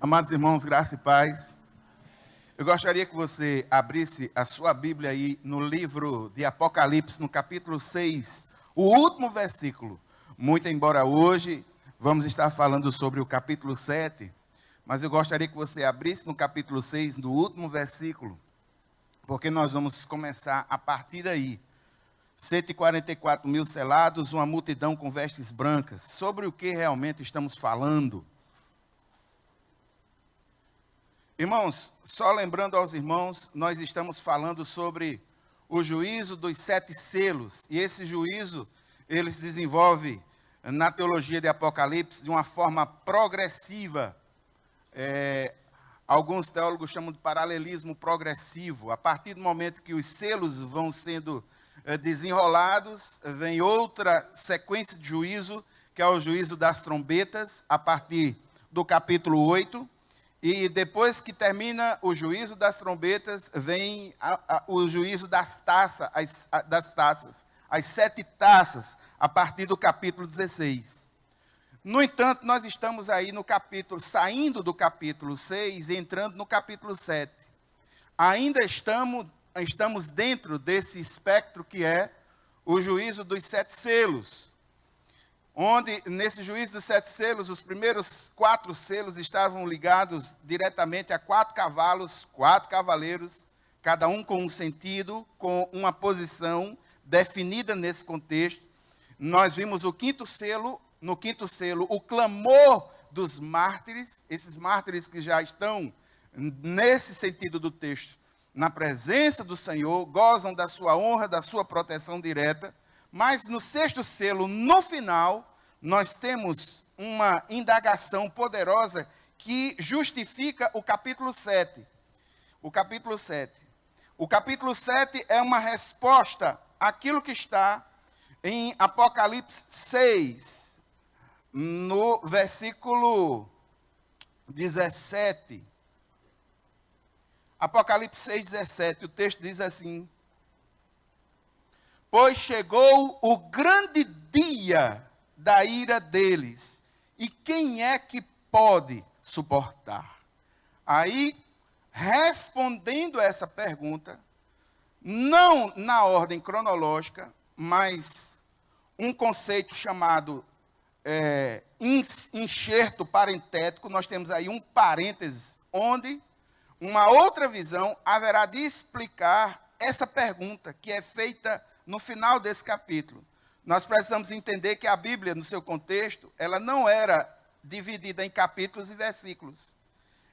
Amados irmãos, graça e paz. Eu gostaria que você abrisse a sua Bíblia aí no livro de Apocalipse, no capítulo 6, o último versículo. Muito embora hoje vamos estar falando sobre o capítulo 7, mas eu gostaria que você abrisse no capítulo 6, no último versículo, porque nós vamos começar a partir daí. 144 mil selados, uma multidão com vestes brancas. Sobre o que realmente estamos falando? Irmãos, só lembrando aos irmãos, nós estamos falando sobre o juízo dos 7 selos. E esse juízo, ele se desenvolve na teologia de Apocalipse de uma forma progressiva. Alguns teólogos chamam de paralelismo progressivo. A partir do momento que os selos vão sendo desenrolados, vem outra sequência de juízo, que é o juízo das trombetas, a partir do capítulo 8. E depois que termina o juízo das trombetas, vem o juízo das taças, as 7 taças, a partir do capítulo 16. No entanto, nós estamos aí no capítulo, saindo do capítulo 6 e entrando no capítulo 7. Ainda estamos dentro desse espectro que é o juízo dos 7 selos. Onde, nesse juízo dos 7 selos, os primeiros 4 selos estavam ligados diretamente a 4 cavalos, 4 cavaleiros, cada um com um sentido, com uma posição definida nesse contexto. Nós vimos o 5º selo, no 5º selo, o clamor dos mártires, esses mártires que já estão, nesse sentido do texto, na presença do Senhor, gozam da sua honra, da sua proteção direta. Mas no 6º selo, no final, nós temos uma indagação poderosa que justifica o capítulo 7. O capítulo 7. O capítulo 7 é uma resposta àquilo que está em Apocalipse 6, no versículo 17. Apocalipse 6, 17, o texto diz assim: pois chegou o grande dia da ira deles, e quem é que pode suportar? Aí, respondendo a essa pergunta, não na ordem cronológica, mas um conceito chamado enxerto parentético, nós temos aí um parênteses, onde uma outra visão haverá de explicar essa pergunta que é feita no final desse capítulo. Nós precisamos entender que a Bíblia, no seu contexto, ela não era dividida em capítulos e versículos.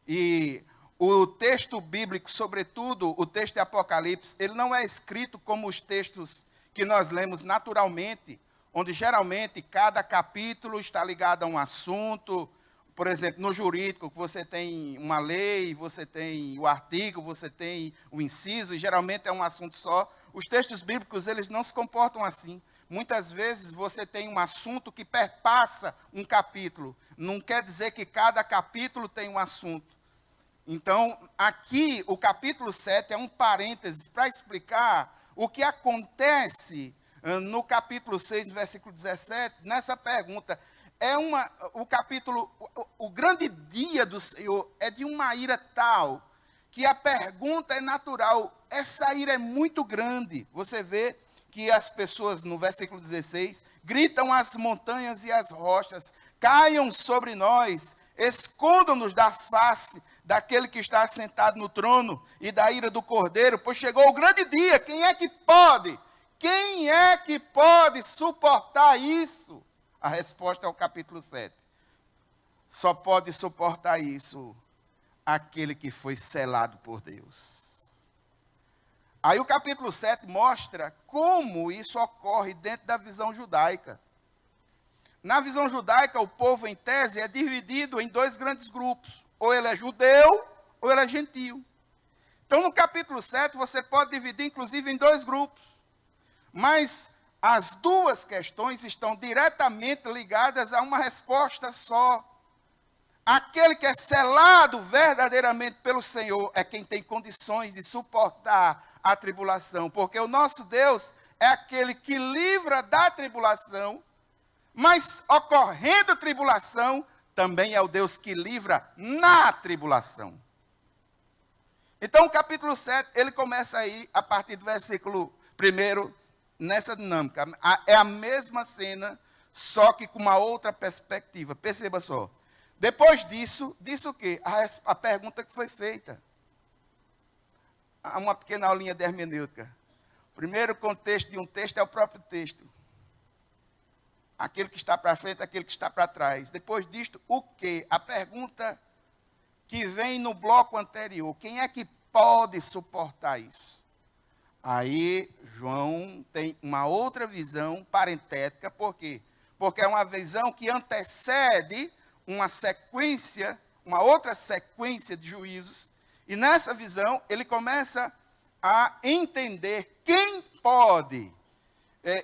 E o texto bíblico, sobretudo o texto de Apocalipse, ele não é escrito como os textos que nós lemos naturalmente, onde geralmente cada capítulo está ligado a um assunto. Por exemplo, no jurídico, você tem uma lei, você tem o artigo, você tem o inciso, e geralmente é um assunto só. Os textos bíblicos, eles não se comportam assim. Muitas vezes você tem um assunto que perpassa um capítulo. Não quer dizer que cada capítulo tem um assunto. Então, aqui, o capítulo 7 é um parênteses para explicar o que acontece no capítulo 6, no versículo 17, nessa pergunta. O grande dia do Senhor é de uma ira tal, que a pergunta é natural. Essa ira é muito grande. Você vê que as pessoas, no versículo 16, gritam às montanhas e às rochas: caiam sobre nós, escondam-nos da face daquele que está assentado no trono e da ira do Cordeiro, pois chegou o grande dia. Quem é que pode? Quem é que pode suportar isso? A resposta é o capítulo 7. Só pode suportar isso aquele que foi selado por Deus. Aí o capítulo 7 mostra como isso ocorre dentro da visão judaica. Na visão judaica, o povo, em tese, é dividido em 2 grandes grupos. Ou ele é judeu, ou ele é gentio. Então, no capítulo 7, você pode dividir, inclusive, em 2 grupos. Mas as 2 questões estão diretamente ligadas a uma resposta só. Aquele que é selado verdadeiramente pelo Senhor é quem tem condições de suportar a tribulação, porque o nosso Deus é aquele que livra da tribulação, mas ocorrendo tribulação, também é o Deus que livra na tribulação. Então, o capítulo 7, ele começa aí, a partir do versículo 1, nessa dinâmica. É a mesma cena, só que com uma outra perspectiva. Perceba só. Depois disso, disse o quê? A pergunta que foi feita. Há uma pequena aulinha de hermenêutica. O primeiro contexto de um texto é o próprio texto. Aquele que está para frente, aquele que está para trás. Depois disto, o quê? A pergunta que vem no bloco anterior. Quem é que pode suportar isso? Aí, João tem uma outra visão parentética. Por quê? Porque é uma visão que antecede uma sequência, uma outra sequência de juízos. E nessa visão, ele começa a entender quem pode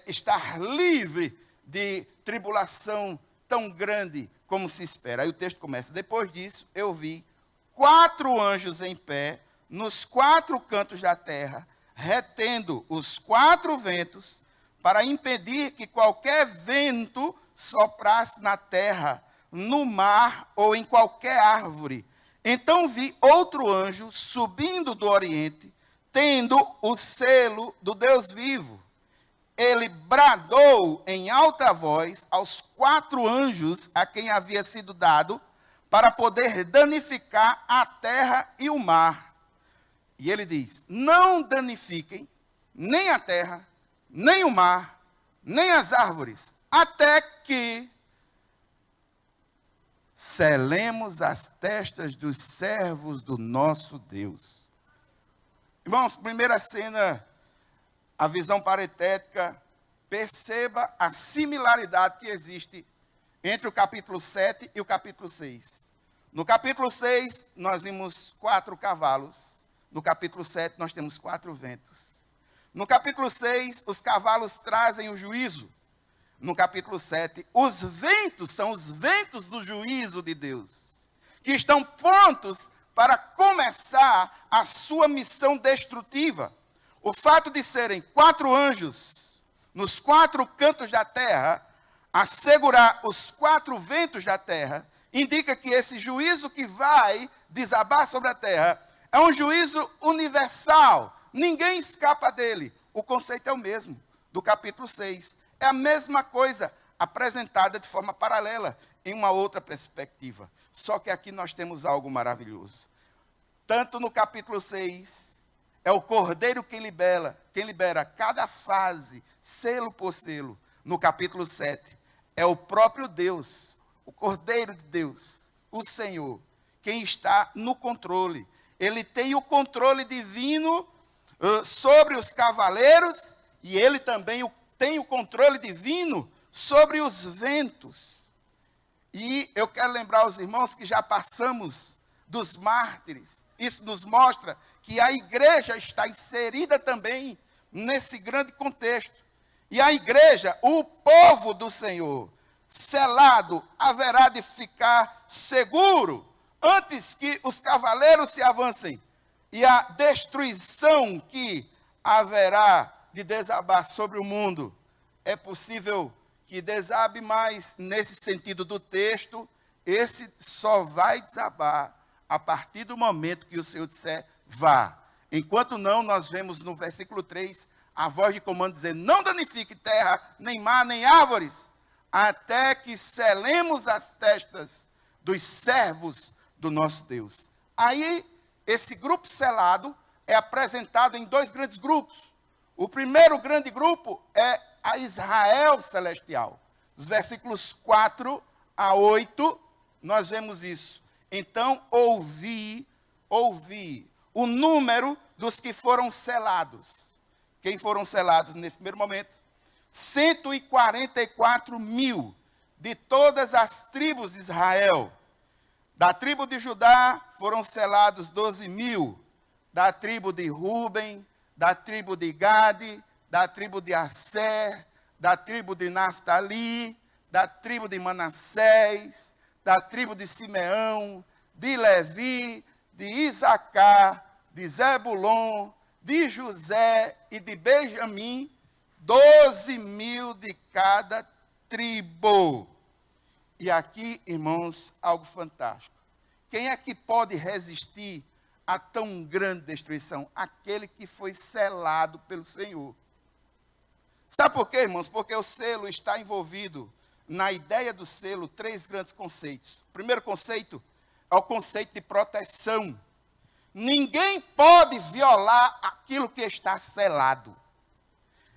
estar livre de tribulação tão grande como se espera. Aí o texto começa. Depois disso, eu vi 4 anjos em pé, nos 4 cantos da terra, retendo os 4 ventos, para impedir que qualquer vento soprasse na terra, no mar ou em qualquer árvore. Então vi outro anjo subindo do oriente, tendo o selo do Deus vivo. Ele bradou em alta voz aos 4 anjos a quem havia sido dado, para poder danificar a terra e o mar. E ele diz: não danifiquem nem a terra, nem o mar, nem as árvores, até que selemos as testas dos servos do nosso Deus. Irmãos, primeira cena, a visão parentética, perceba a similaridade que existe entre o capítulo 7 e o capítulo 6. No capítulo 6, nós vimos 4 cavalos. No capítulo 7, nós temos 4 ventos. No capítulo 6, os cavalos trazem o juízo. No capítulo 7, os ventos são os ventos do juízo de Deus, que estão prontos para começar a sua missão destrutiva. O fato de serem 4 anjos nos 4 cantos da terra, a segurar os 4 ventos da terra, indica que esse juízo que vai desabar sobre a terra é um juízo universal. Ninguém escapa dele. O conceito é o mesmo do capítulo 6. É a mesma coisa apresentada de forma paralela, em uma outra perspectiva. Só que aqui nós temos algo maravilhoso. Tanto no capítulo 6, é o Cordeiro quem libera cada fase, selo por selo. No capítulo 7, é o próprio Deus, o Cordeiro de Deus, o Senhor, quem está no controle. Ele tem o controle divino sobre os cavaleiros, e ele também tem o controle divino sobre os ventos. E eu quero lembrar aos irmãos que já passamos dos mártires. Isso nos mostra que a igreja está inserida também nesse grande contexto. E a igreja, o povo do Senhor, selado, haverá de ficar seguro antes que os cavaleiros se avancem. E a destruição que haverá de desabar sobre o mundo, é possível que desabe, mas nesse sentido do texto, esse só vai desabar a partir do momento que o Senhor disser, vá. Enquanto não, nós vemos no versículo 3, a voz de comando dizendo, não danifique terra, nem mar, nem árvores, até que selemos as testas dos servos do nosso Deus. Aí, esse grupo selado é apresentado em 2 grandes grupos. O primeiro grande grupo é a Israel celestial. Dos versículos 4 a 8, nós vemos isso. Então, ouvi o número dos que foram selados. Quem foram selados nesse primeiro momento? 144 mil de todas as tribos de Israel. Da tribo de Judá foram selados 12 mil. Da tribo de Ruben, da tribo de Gade, da tribo de Asser, da tribo de Naftali, da tribo de Manassés, da tribo de Simeão, de Levi, de Isacar, de Zebulon, de José e de Benjamim, 12 mil de cada tribo. E aqui, irmãos, algo fantástico. Quem é que pode resistir a tão grande destruição? Aquele que foi selado pelo Senhor. Sabe por quê, irmãos? Porque o selo está envolvido, na ideia do selo, 3 grandes conceitos. O primeiro conceito é o conceito de proteção. Ninguém pode violar aquilo que está selado.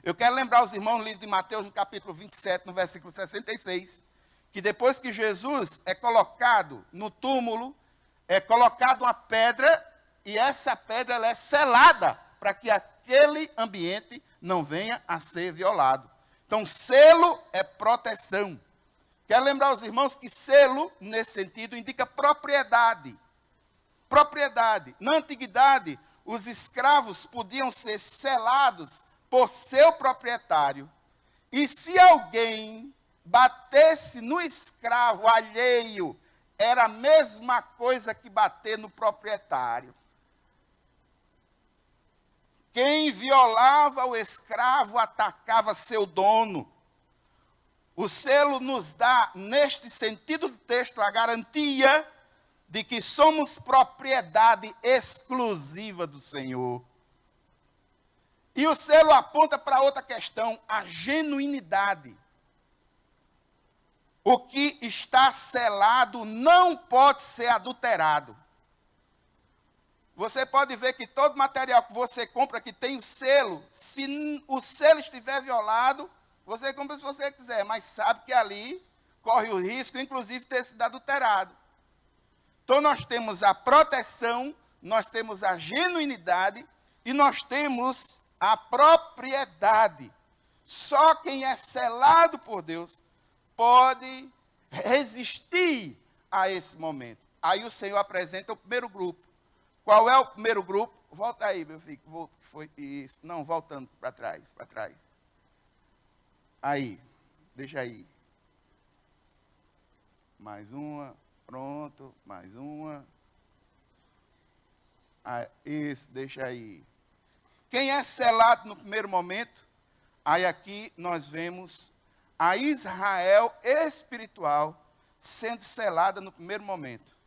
Eu quero lembrar os irmãos no livro de Mateus, no capítulo 27, no versículo 66, que depois que Jesus é colocado no túmulo, é colocado uma pedra, e essa pedra ela é selada para que aquele ambiente não venha a ser violado. Então, selo é proteção. Quero lembrar os irmãos que selo, nesse sentido, indica propriedade. Propriedade. Na antiguidade, os escravos podiam ser selados por seu proprietário. E se alguém batesse no escravo alheio, era a mesma coisa que bater no proprietário. Quem violava o escravo atacava seu dono. O selo nos dá, neste sentido do texto, a garantia de que somos propriedade exclusiva do Senhor. E o selo aponta para outra questão, a genuinidade. O que está selado não pode ser adulterado. Você pode ver que todo material que você compra que tem o selo, se o selo estiver violado, você compra se você quiser, mas sabe que ali corre o risco, inclusive, de ter sido adulterado. Então, nós temos a proteção, nós temos a genuinidade e nós temos a propriedade. Só quem é selado por Deus pode resistir a esse momento. Aí o Senhor apresenta o primeiro grupo. Qual é o primeiro grupo? Volta aí, meu filho. Foi isso. Não, voltando para trás, para trás. Aí, deixa aí. Mais uma, pronto, mais uma. Ah, isso, deixa aí. Quem é selado no primeiro momento? Aí aqui nós vemos a Israel espiritual sendo selada no primeiro momento.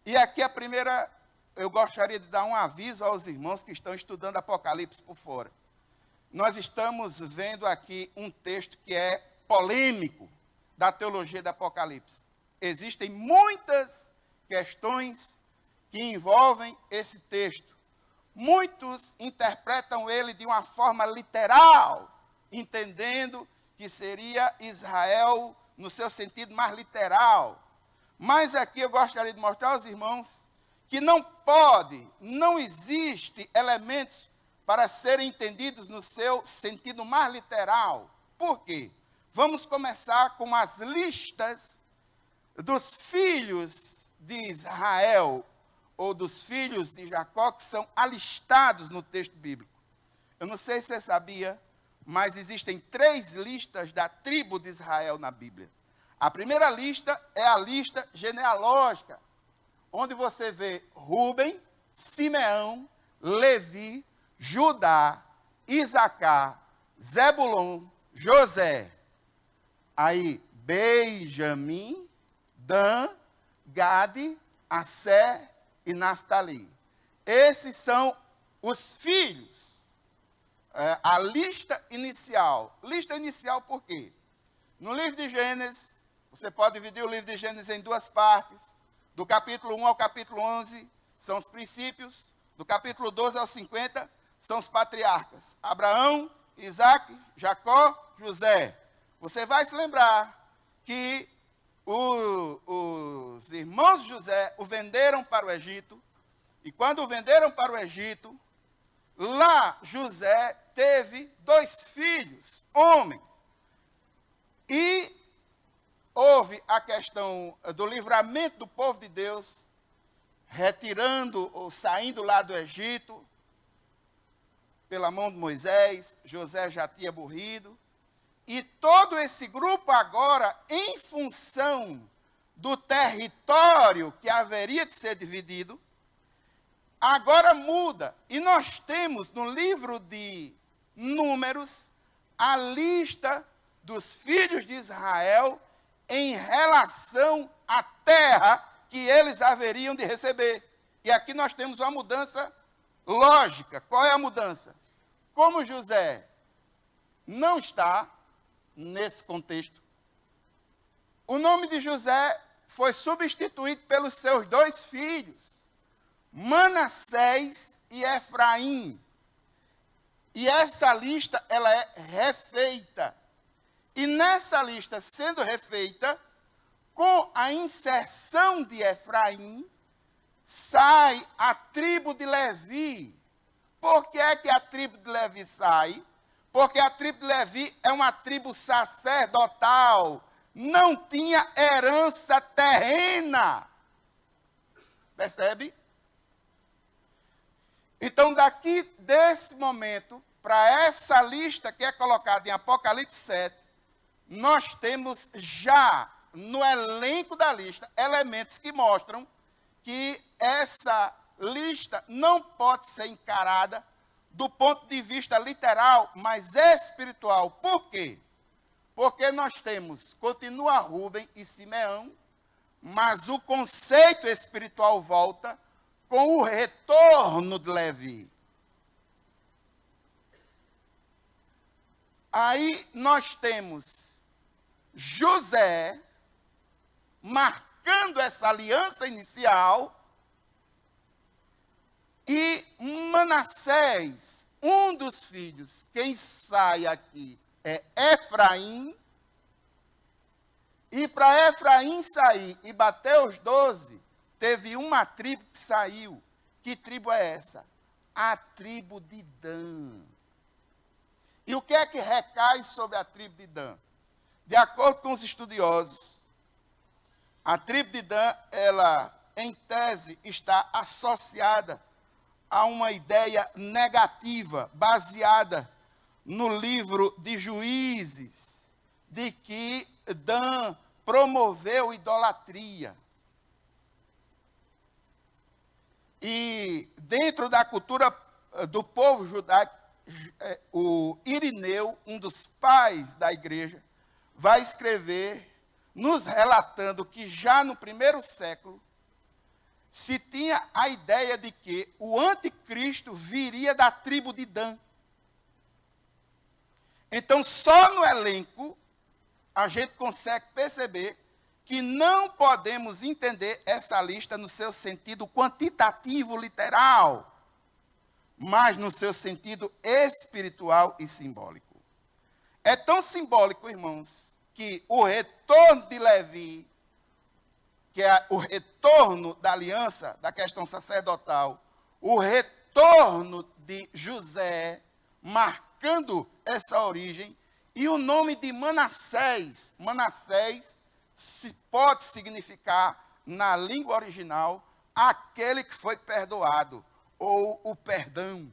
E aqui a primeira, eu gostaria de dar um aviso aos irmãos que estão estudando Apocalipse por fora. Nós estamos vendo aqui um texto que é polêmico da teologia do Apocalipse. Existem muitas questões que envolvem esse texto. Muitos interpretam ele de uma forma literal, entendendo que seria Israel no seu sentido mais literal. Mas aqui eu gostaria de mostrar aos irmãos que não existe elementos para serem entendidos no seu sentido mais literal. Por quê? Vamos começar com as listas dos filhos de Israel, ou dos filhos de Jacó, que são alistados no texto bíblico. Eu não sei se você sabia, mas existem 3 listas da tribo de Israel na Bíblia. A primeira lista é a lista genealógica, onde você vê Rúben, Simeão, Levi, Judá, Isacar, Zebulon, José. Aí, Benjamim, Dan, Gade, Asser e Naftali. Esses são os filhos. A lista inicial. Lista inicial por quê? No livro de Gênesis, você pode dividir o livro de Gênesis em 2 partes. Do capítulo 1 ao capítulo 11 são os princípios. Do capítulo 12 ao 50 são os patriarcas. Abraão, Isaac, Jacó, José. Você vai se lembrar que os irmãos de José o venderam para o Egito. E quando o venderam para o Egito, lá José teve 2 filhos, homens. E houve a questão do livramento do povo de Deus, retirando ou saindo lá do Egito, pela mão de Moisés. José já tinha morrido. E todo esse grupo agora, em função do território que haveria de ser dividido, agora muda. E nós temos no livro de Números a lista dos filhos de Israel em relação à terra que eles haveriam de receber. E aqui nós temos uma mudança lógica. Qual é a mudança? Como José não está nesse contexto, o nome de José foi substituído pelos seus 2 filhos, Manassés e Efraim. E essa lista, ela é refeita. E nessa lista sendo refeita, com a inserção de Efraim, sai a tribo de Levi. Por que é que a tribo de Levi sai? Porque a tribo de Levi é uma tribo sacerdotal, não tinha herança terrena. Percebe? Então, daqui desse momento, para essa lista que é colocada em Apocalipse 7, nós temos já no elenco da lista elementos que mostram que essa lista não pode ser encarada do ponto de vista literal, mas espiritual. Por quê? Porque nós temos, continua Rúben e Simeão, mas o conceito espiritual volta com o retorno de Levi. Aí nós temos José marcando essa aliança inicial e Manassés, um dos filhos, quem sai aqui é Efraim. E para Efraim sair e bater os 12, teve uma tribo que saiu. Que tribo é essa? A tribo de Dan. E o que é que recai sobre a tribo de Dan? De acordo com os estudiosos, a tribo de Dan, ela, em tese, está associada a uma ideia negativa, baseada no livro de Juízes, de que Dan promoveu idolatria. E dentro da cultura do povo judaico, o Irineu, um dos pais da igreja, vai escrever, nos relatando que já no primeiro século, se tinha a ideia de que o anticristo viria da tribo de Dan. Então, só no elenco, a gente consegue perceber que não podemos entender essa lista no seu sentido quantitativo, literal, mas no seu sentido espiritual e simbólico. É tão simbólico, irmãos, que o retorno de Levi, que é o retorno da aliança, da questão sacerdotal, o retorno de José, marcando essa origem, e o nome de Manassés. Manassés pode significar, na língua original, aquele que foi perdoado, ou o perdão.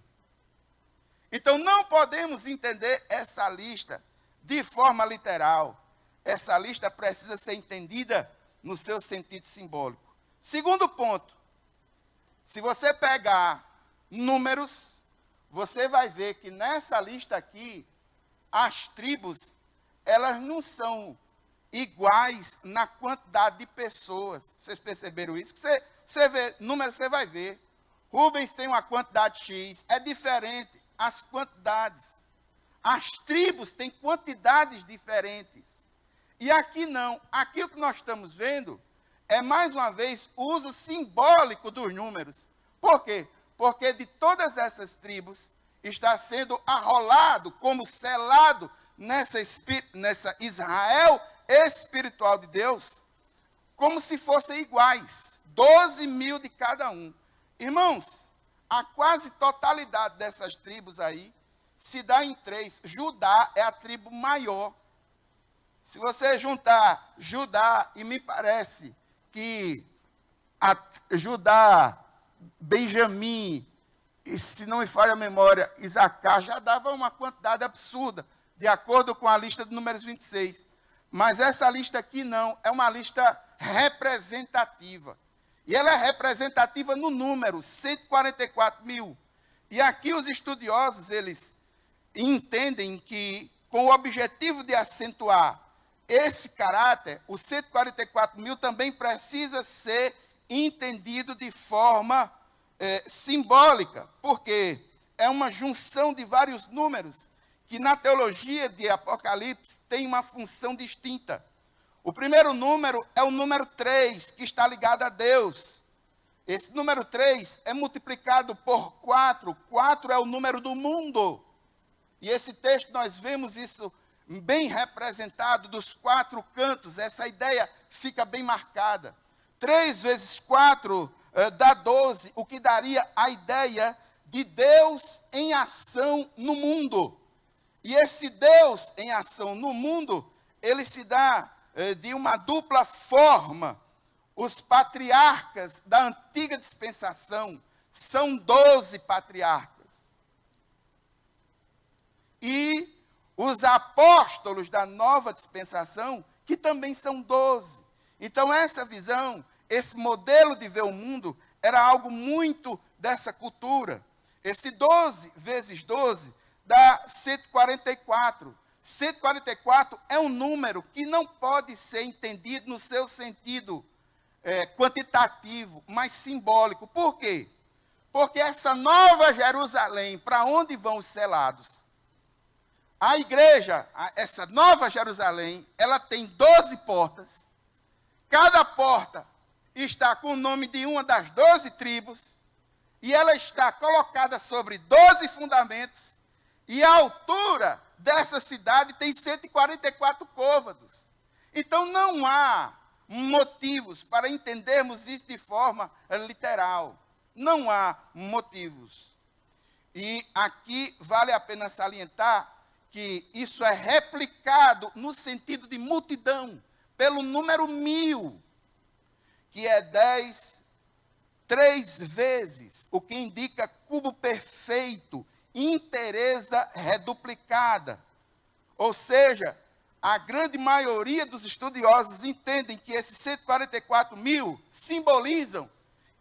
Então, não podemos entender essa lista de forma literal. Essa lista precisa ser entendida no seu sentido simbólico. Segundo ponto, se você pegar números, você vai ver que nessa lista aqui, as tribos, elas não são iguais na quantidade de pessoas. Vocês perceberam isso? Você vê números, você vai ver. Rubens tem uma quantidade X, é diferente as quantidades. As tribos têm quantidades diferentes. E aqui não. Aqui o que nós estamos vendo é, mais uma vez, o uso simbólico dos números. Por quê? Porque de todas essas tribos está sendo arrolado, como selado nessa Israel espiritual de Deus, como se fossem iguais. 12 mil de cada um. Irmãos, a quase totalidade dessas tribos aí se dá em 3. Judá é a tribo maior. Se você juntar Judá, e me parece que Judá, Benjamim, e se não me falha a memória, Isacar, já dava uma quantidade absurda, de acordo com a lista de Números 26. Mas essa lista aqui não, é uma lista representativa. E ela é representativa no número, 144 mil. E aqui os estudiosos, eles entendem que, com o objetivo de acentuar esse caráter, os 144 mil, também precisa ser entendido de forma simbólica, porque é uma junção de vários números que na teologia de Apocalipse tem uma função distinta. O primeiro número é o número 3, que está ligado a Deus. Esse número 3 é multiplicado por 4. 4 é o número do mundo. E esse texto nós vemos isso bem representado dos 4 cantos. Essa ideia fica bem marcada. 3 vezes 4 dá 12, o que daria a ideia de Deus em ação no mundo. E esse Deus em ação no mundo, ele se dá de uma dupla forma. Os patriarcas da antiga dispensação são 12 patriarcas. E os apóstolos da nova dispensação, que também são 12. Então essa visão, esse modelo de ver o mundo, era algo muito dessa cultura. Esse 12 vezes 12 dá 144. 144 é um número que não pode ser entendido no seu sentido quantitativo, mas simbólico. Por quê? Porque essa nova Jerusalém, para onde vão os selados? A igreja, essa nova Jerusalém, ela tem 12 portas. Cada porta está com o nome de uma das 12 tribos. E ela está colocada sobre 12 fundamentos. E a altura dessa cidade tem 144 côvados. Então não há motivos para entendermos isso de forma literal. Não há motivos. E aqui vale a pena salientar que isso é replicado no sentido de multidão, pelo número 1000, que é 10, 3 vezes, o que indica cubo perfeito, inteireza reduplicada. Ou seja, a grande maioria dos estudiosos entendem que esses 144 mil simbolizam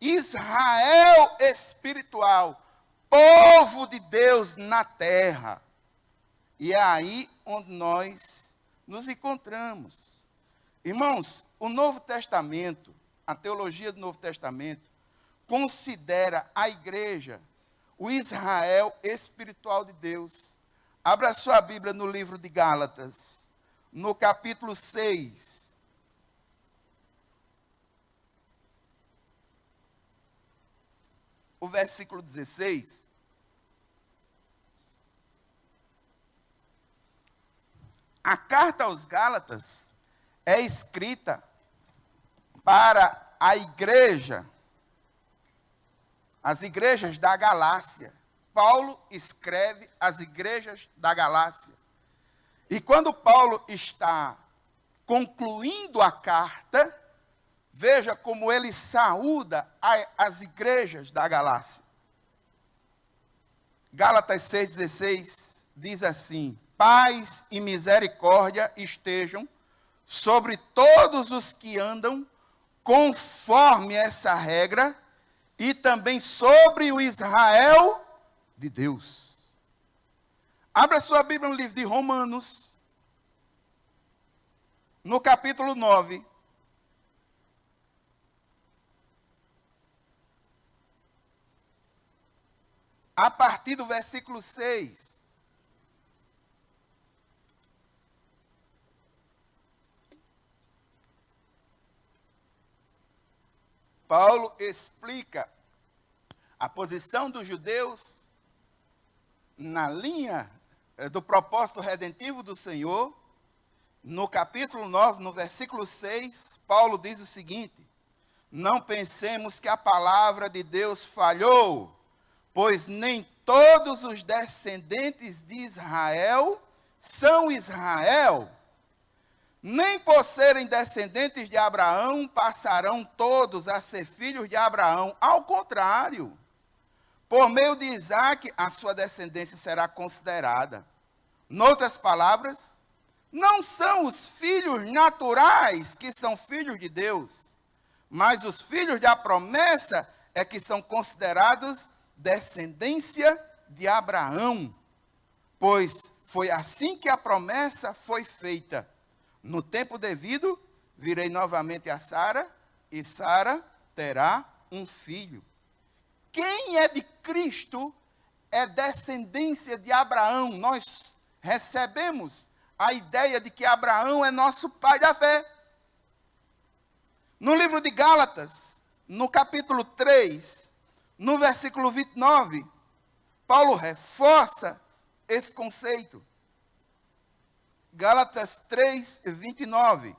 Israel espiritual, povo de Deus na terra. E é aí onde nós nos encontramos. Irmãos, o Novo Testamento, a teologia do Novo Testamento, considera a igreja o Israel espiritual de Deus. Abra sua Bíblia no livro de Gálatas, no capítulo 6. O versículo 16. A carta aos Gálatas é escrita para a igreja, as igrejas da Galácia. Paulo escreve às igrejas da Galácia. E quando Paulo está concluindo a carta, veja como ele saúda as igrejas da Galácia. Gálatas 6,16 diz assim: paz e misericórdia estejam sobre todos os que andam conforme essa regra, e também sobre o Israel de Deus. Abra sua Bíblia no livro de Romanos, no capítulo 9. A partir do versículo 6. Paulo explica a posição dos judeus na linha do propósito redentivo do Senhor. No capítulo 9, no versículo 6, Paulo diz o seguinte: não pensemos que a palavra de Deus falhou, pois nem todos os descendentes de Israel são Israel. Nem por serem descendentes de Abraão, passarão todos a ser filhos de Abraão. Ao contrário, por meio de Isaque, a sua descendência será considerada. Noutras palavras, não são os filhos naturais que são filhos de Deus, mas os filhos da promessa é que são considerados descendência de Abraão. Pois foi assim que a promessa foi feita. No tempo devido, virei novamente a Sara, e Sara terá um filho. Quem é de Cristo é descendência de Abraão. Nós recebemos a ideia de que Abraão é nosso pai da fé. No livro de Gálatas, no capítulo 3, no versículo 29, Paulo reforça esse conceito. Gálatas 3, 29.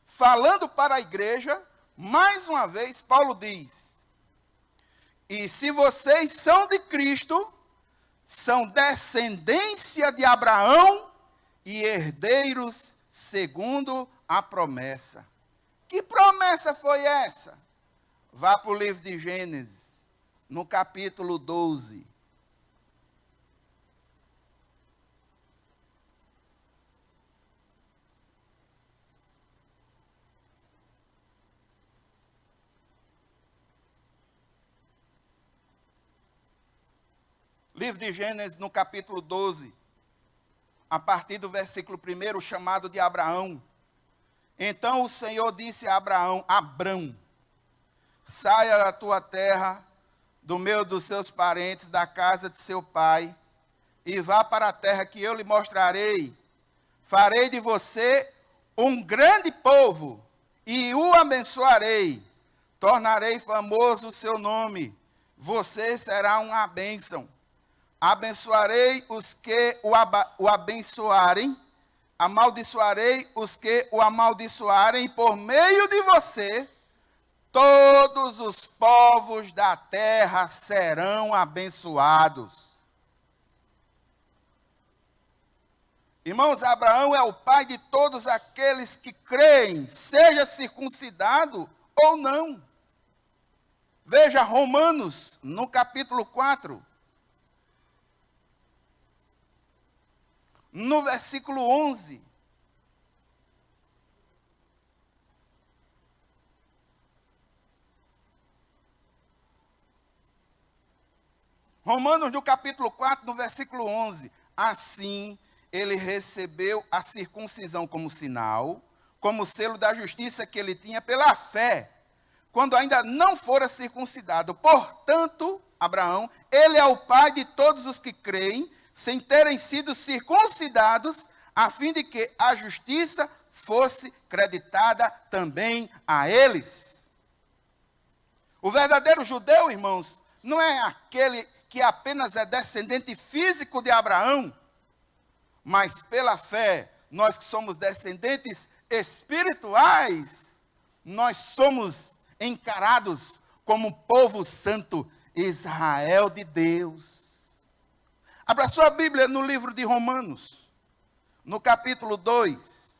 Falando para a igreja, mais uma vez, Paulo diz: e se vocês são de Cristo, são descendência de Abraão e herdeiros segundo a promessa. Que promessa foi essa? Vá para o livro de Gênesis, no capítulo 12. Livro de Gênesis, no capítulo 12, a partir do versículo 1, chamado de Abraão. Então o Senhor disse a Abraão: Abrão, saia da tua terra, do meio dos seus parentes, da casa de seu pai, e vá para a terra que eu lhe mostrarei. Farei de você um grande povo, e o abençoarei. Tornarei famoso o seu nome. Você será uma bênção. Abençoarei os que o abençoarem, amaldiçoarei os que o amaldiçoarem, e por meio de você, todos os povos da terra serão abençoados. Irmãos, Abraão é o pai de todos aqueles que creem, seja circuncidado ou não. Veja Romanos, no capítulo 4. No versículo 11. Romanos, no capítulo 4, no versículo 11. Assim, ele recebeu a circuncisão como sinal, como selo da justiça que ele tinha pela fé, quando ainda não fora circuncidado. Portanto, Abraão, ele é o pai de todos os que creem, sem terem sido circuncidados, a fim de que a justiça fosse creditada também a eles. O verdadeiro judeu, irmãos, não é aquele que apenas é descendente físico de Abraão, mas pela fé, nós que somos descendentes espirituais, nós somos encarados como povo santo, Israel de Deus. Abra sua Bíblia no livro de Romanos, no capítulo 2.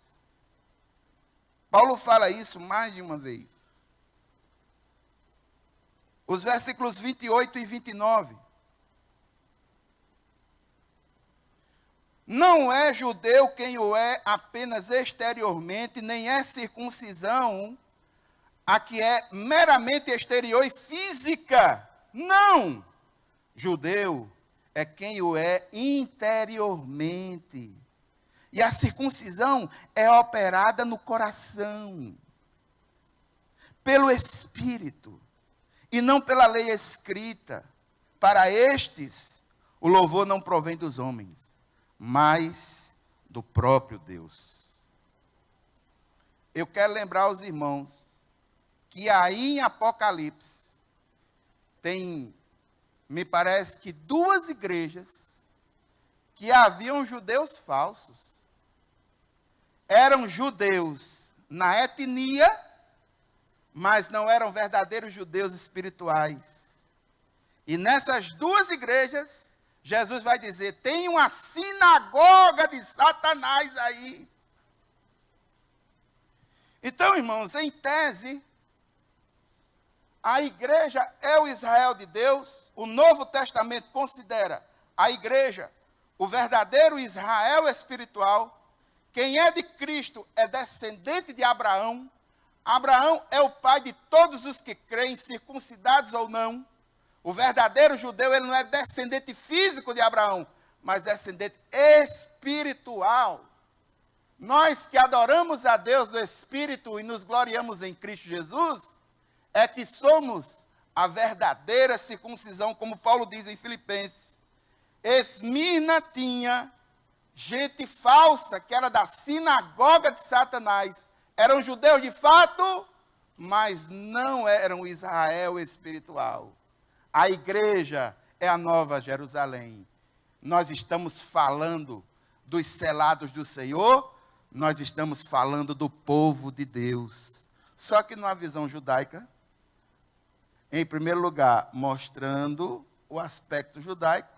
Paulo fala isso mais de uma vez. Os versículos 28 e 29. Não é judeu quem o é apenas exteriormente, nem é circuncisão a que é meramente exterior e física. Não! Judeu é quem o é interiormente. E a circuncisão é operada no coração, pelo Espírito, e não pela lei escrita. Para estes, o louvor não provém dos homens, mas do próprio Deus. Eu quero lembrar aos irmãos que aí em Apocalipse tem, me parece que 2 igrejas que haviam judeus falsos. Eram judeus na etnia, mas não eram verdadeiros judeus espirituais. E nessas 2 igrejas, Jesus vai dizer: tem uma sinagoga de Satanás aí. Então, irmãos, em tese, a igreja é o Israel de Deus. O Novo Testamento considera a igreja o verdadeiro Israel espiritual. Quem é de Cristo é descendente de Abraão. Abraão é o pai de todos os que creem, circuncidados ou não. O verdadeiro judeu, ele não é descendente físico de Abraão, mas descendente espiritual. Nós que adoramos a Deus no Espírito e nos gloriamos em Cristo Jesus, é que somos a verdadeira circuncisão, como Paulo diz em Filipenses. Esmirna tinha gente falsa, que era da sinagoga de Satanás. Eram judeus de fato, mas não eram Israel espiritual. A igreja é a nova Jerusalém. Nós estamos falando dos selados do Senhor, nós estamos falando do povo de Deus. Só que numa visão judaica, em primeiro lugar, mostrando o aspecto judaico,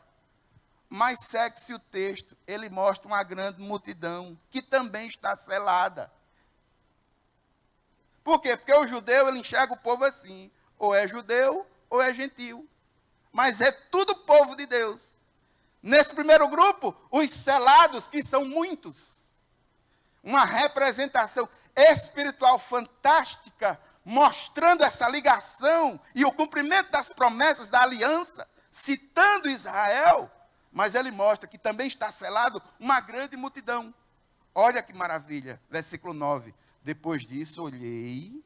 mas segue-se o texto, ele mostra uma grande multidão, que também está selada. Por quê? Porque o judeu, ele enxerga o povo assim, ou é judeu, ou é gentil. Mas é tudo povo de Deus. Nesse primeiro grupo, os selados, que são muitos. Uma representação espiritual fantástica, mostrando essa ligação e o cumprimento das promessas da aliança, citando Israel, mas ele mostra que também está selado uma grande multidão. Olha que maravilha, versículo 9. Depois disso, olhei,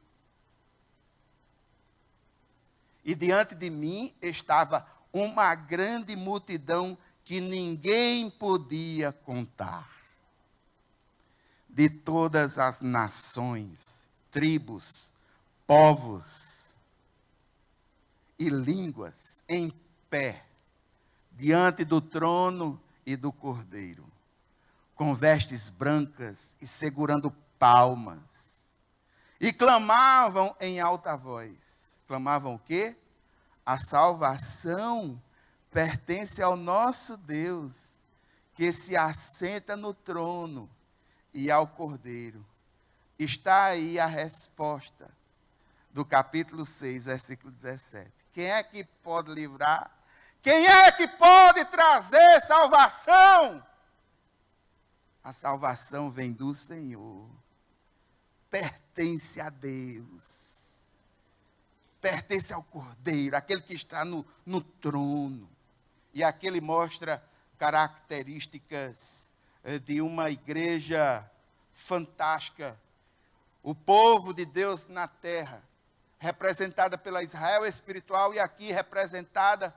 e diante de mim estava uma grande multidão que ninguém podia contar. De todas as nações, tribos, povos e línguas, em pé, diante do trono e do Cordeiro, com vestes brancas e segurando palmas, e clamavam em alta voz. Clamavam o quê? A salvação pertence ao nosso Deus, que se assenta no trono e ao Cordeiro. Está aí a resposta do capítulo 6, versículo 17. Quem é que pode livrar? Quem é que pode trazer salvação? A salvação vem do Senhor. Pertence a Deus. Pertence ao Cordeiro, aquele que está no trono. E aqui ele mostra características de uma igreja fantástica. O povo de Deus na terra, representada pela Israel espiritual e aqui representada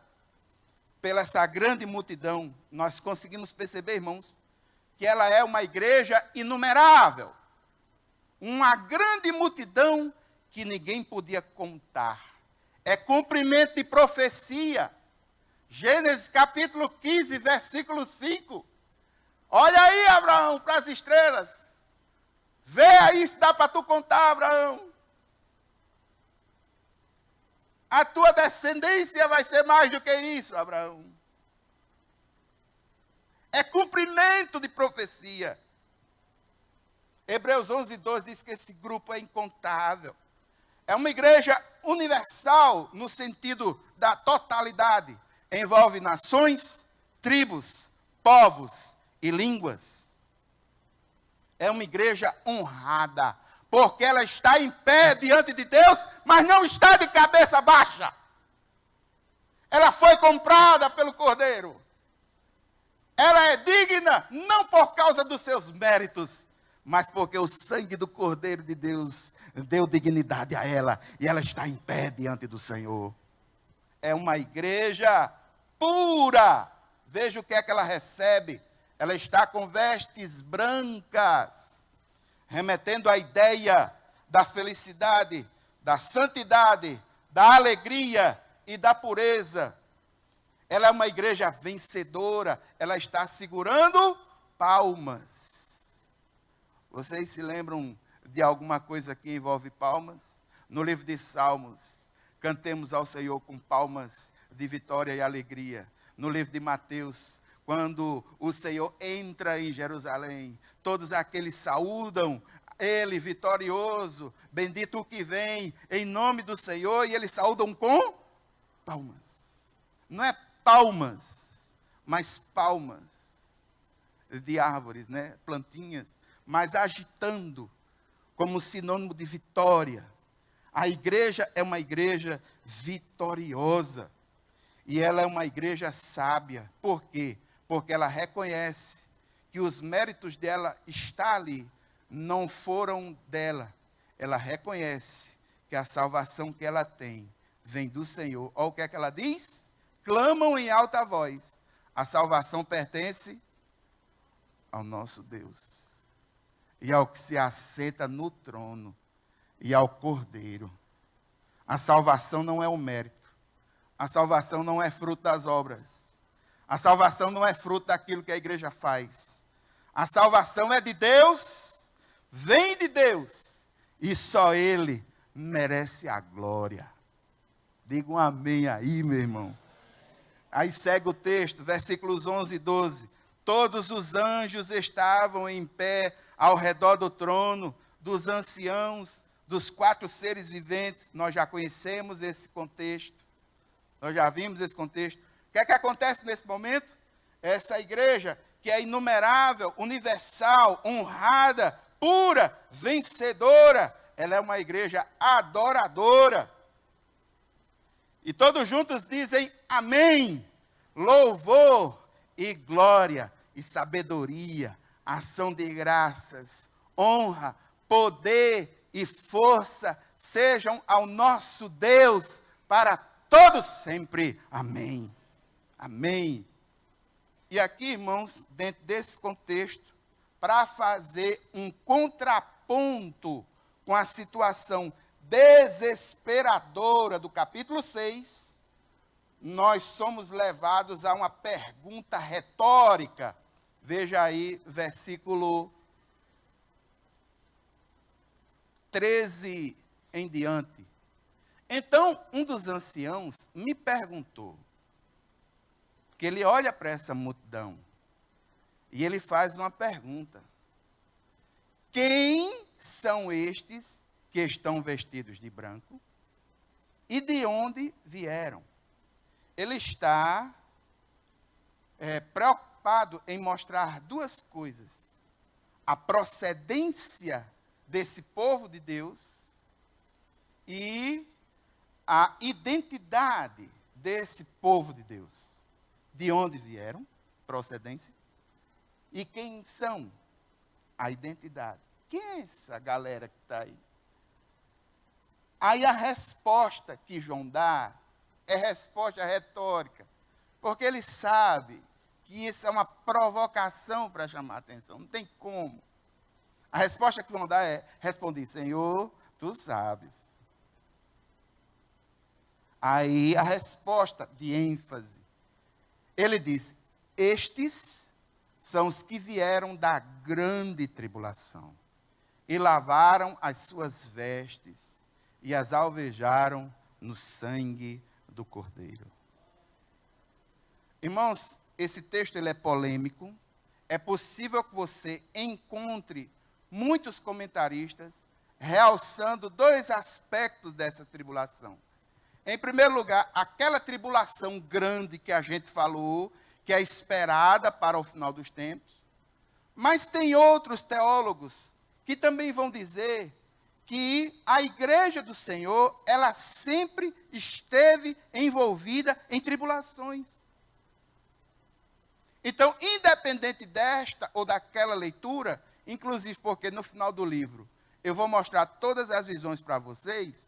pela essa grande multidão. Nós conseguimos perceber, irmãos, que ela é uma igreja inumerável. Uma grande multidão que ninguém podia contar. É cumprimento de profecia. Gênesis capítulo 15, versículo 5. Olha aí, Abraão, para as estrelas. Vê aí se dá para tu contar, Abraão. A tua descendência vai ser mais do que isso, Abraão. É cumprimento de profecia. Hebreus 11, 12 diz que esse grupo é incontável. É uma igreja universal no sentido da totalidade. Envolve nações, tribos, povos e línguas. É uma igreja honrada, porque ela está em pé diante de Deus, mas não está de cabeça baixa. Ela foi comprada pelo Cordeiro. Ela é digna, não por causa dos seus méritos, mas porque o sangue do Cordeiro de Deus deu dignidade a ela, e ela está em pé diante do Senhor. É uma igreja pura. Veja o que é que ela recebe. Ela está com vestes brancas, remetendo à ideia da felicidade, da santidade, da alegria e da pureza. Ela é uma igreja vencedora. Ela está segurando palmas. Vocês se lembram de alguma coisa que envolve palmas? No livro de Salmos, cantemos ao Senhor com palmas de vitória e alegria. No livro de Mateus, quando o Senhor entra em Jerusalém, todos aqueles saúdam ele vitorioso, bendito o que vem, em nome do Senhor, e eles saúdam com palmas. Não é palmas, mas palmas de árvores, né? Plantinhas, mas agitando como sinônimo de vitória. A igreja é uma igreja vitoriosa. E ela é uma igreja sábia. Por quê? porque ela reconhece que os méritos dela estar ali não foram dela. Ela reconhece que a salvação que ela tem vem do Senhor. Olha o que é que ela diz? Clamam em alta voz. A salvação pertence ao nosso Deus e ao que se assenta no trono e ao Cordeiro. A salvação não é o mérito. A salvação não é fruto das obras. A salvação não é fruto daquilo que a igreja faz. A salvação é de Deus, vem de Deus, e só Ele merece a glória. Diga um amém aí, meu irmão. Aí segue o texto, versículos 11 e 12. Todos os anjos estavam em pé ao redor do trono, dos anciãos, dos 4 seres viventes. Nós já conhecemos esse contexto. Nós já vimos esse contexto. O que é que acontece nesse momento? Essa igreja, que é inumerável, universal, honrada, pura, vencedora, ela é uma igreja adoradora. E todos juntos dizem amém. Louvor e glória e sabedoria, ação de graças, honra, poder e força sejam ao nosso Deus para todos sempre. Amém. Amém. E aqui, irmãos, dentro desse contexto, para fazer um contraponto com a situação desesperadora do capítulo 6, nós somos levados a uma pergunta retórica. Veja aí, versículo 13 em diante. Então, um dos anciãos me perguntou, que ele olha para essa multidão, e ele faz uma pergunta: quem são estes que estão vestidos de branco? E de onde vieram? Ele está preocupado em mostrar 2 coisas: a procedência desse povo de Deus e a identidade desse povo de Deus. De onde vieram, procedência, e quem são, a identidade. Quem é essa galera que está aí? Aí a resposta que João dá é resposta retórica, porque ele sabe que isso é uma provocação para chamar a atenção, não tem como. A resposta que João dá é: respondi, Senhor, tu sabes. Aí a resposta de ênfase, ele diz: estes são os que vieram da grande tribulação e lavaram as suas vestes e as alvejaram no sangue do Cordeiro. Irmãos, esse texto ele é polêmico. É possível que você encontre muitos comentaristas realçando 2 aspectos dessa tribulação. Em primeiro lugar, aquela tribulação grande que a gente falou, que é esperada para o final dos tempos. Mas tem outros teólogos que também vão dizer que a igreja do Senhor, ela sempre esteve envolvida em tribulações. Então, independente desta ou daquela leitura, inclusive porque no final do livro eu vou mostrar todas as visões para vocês,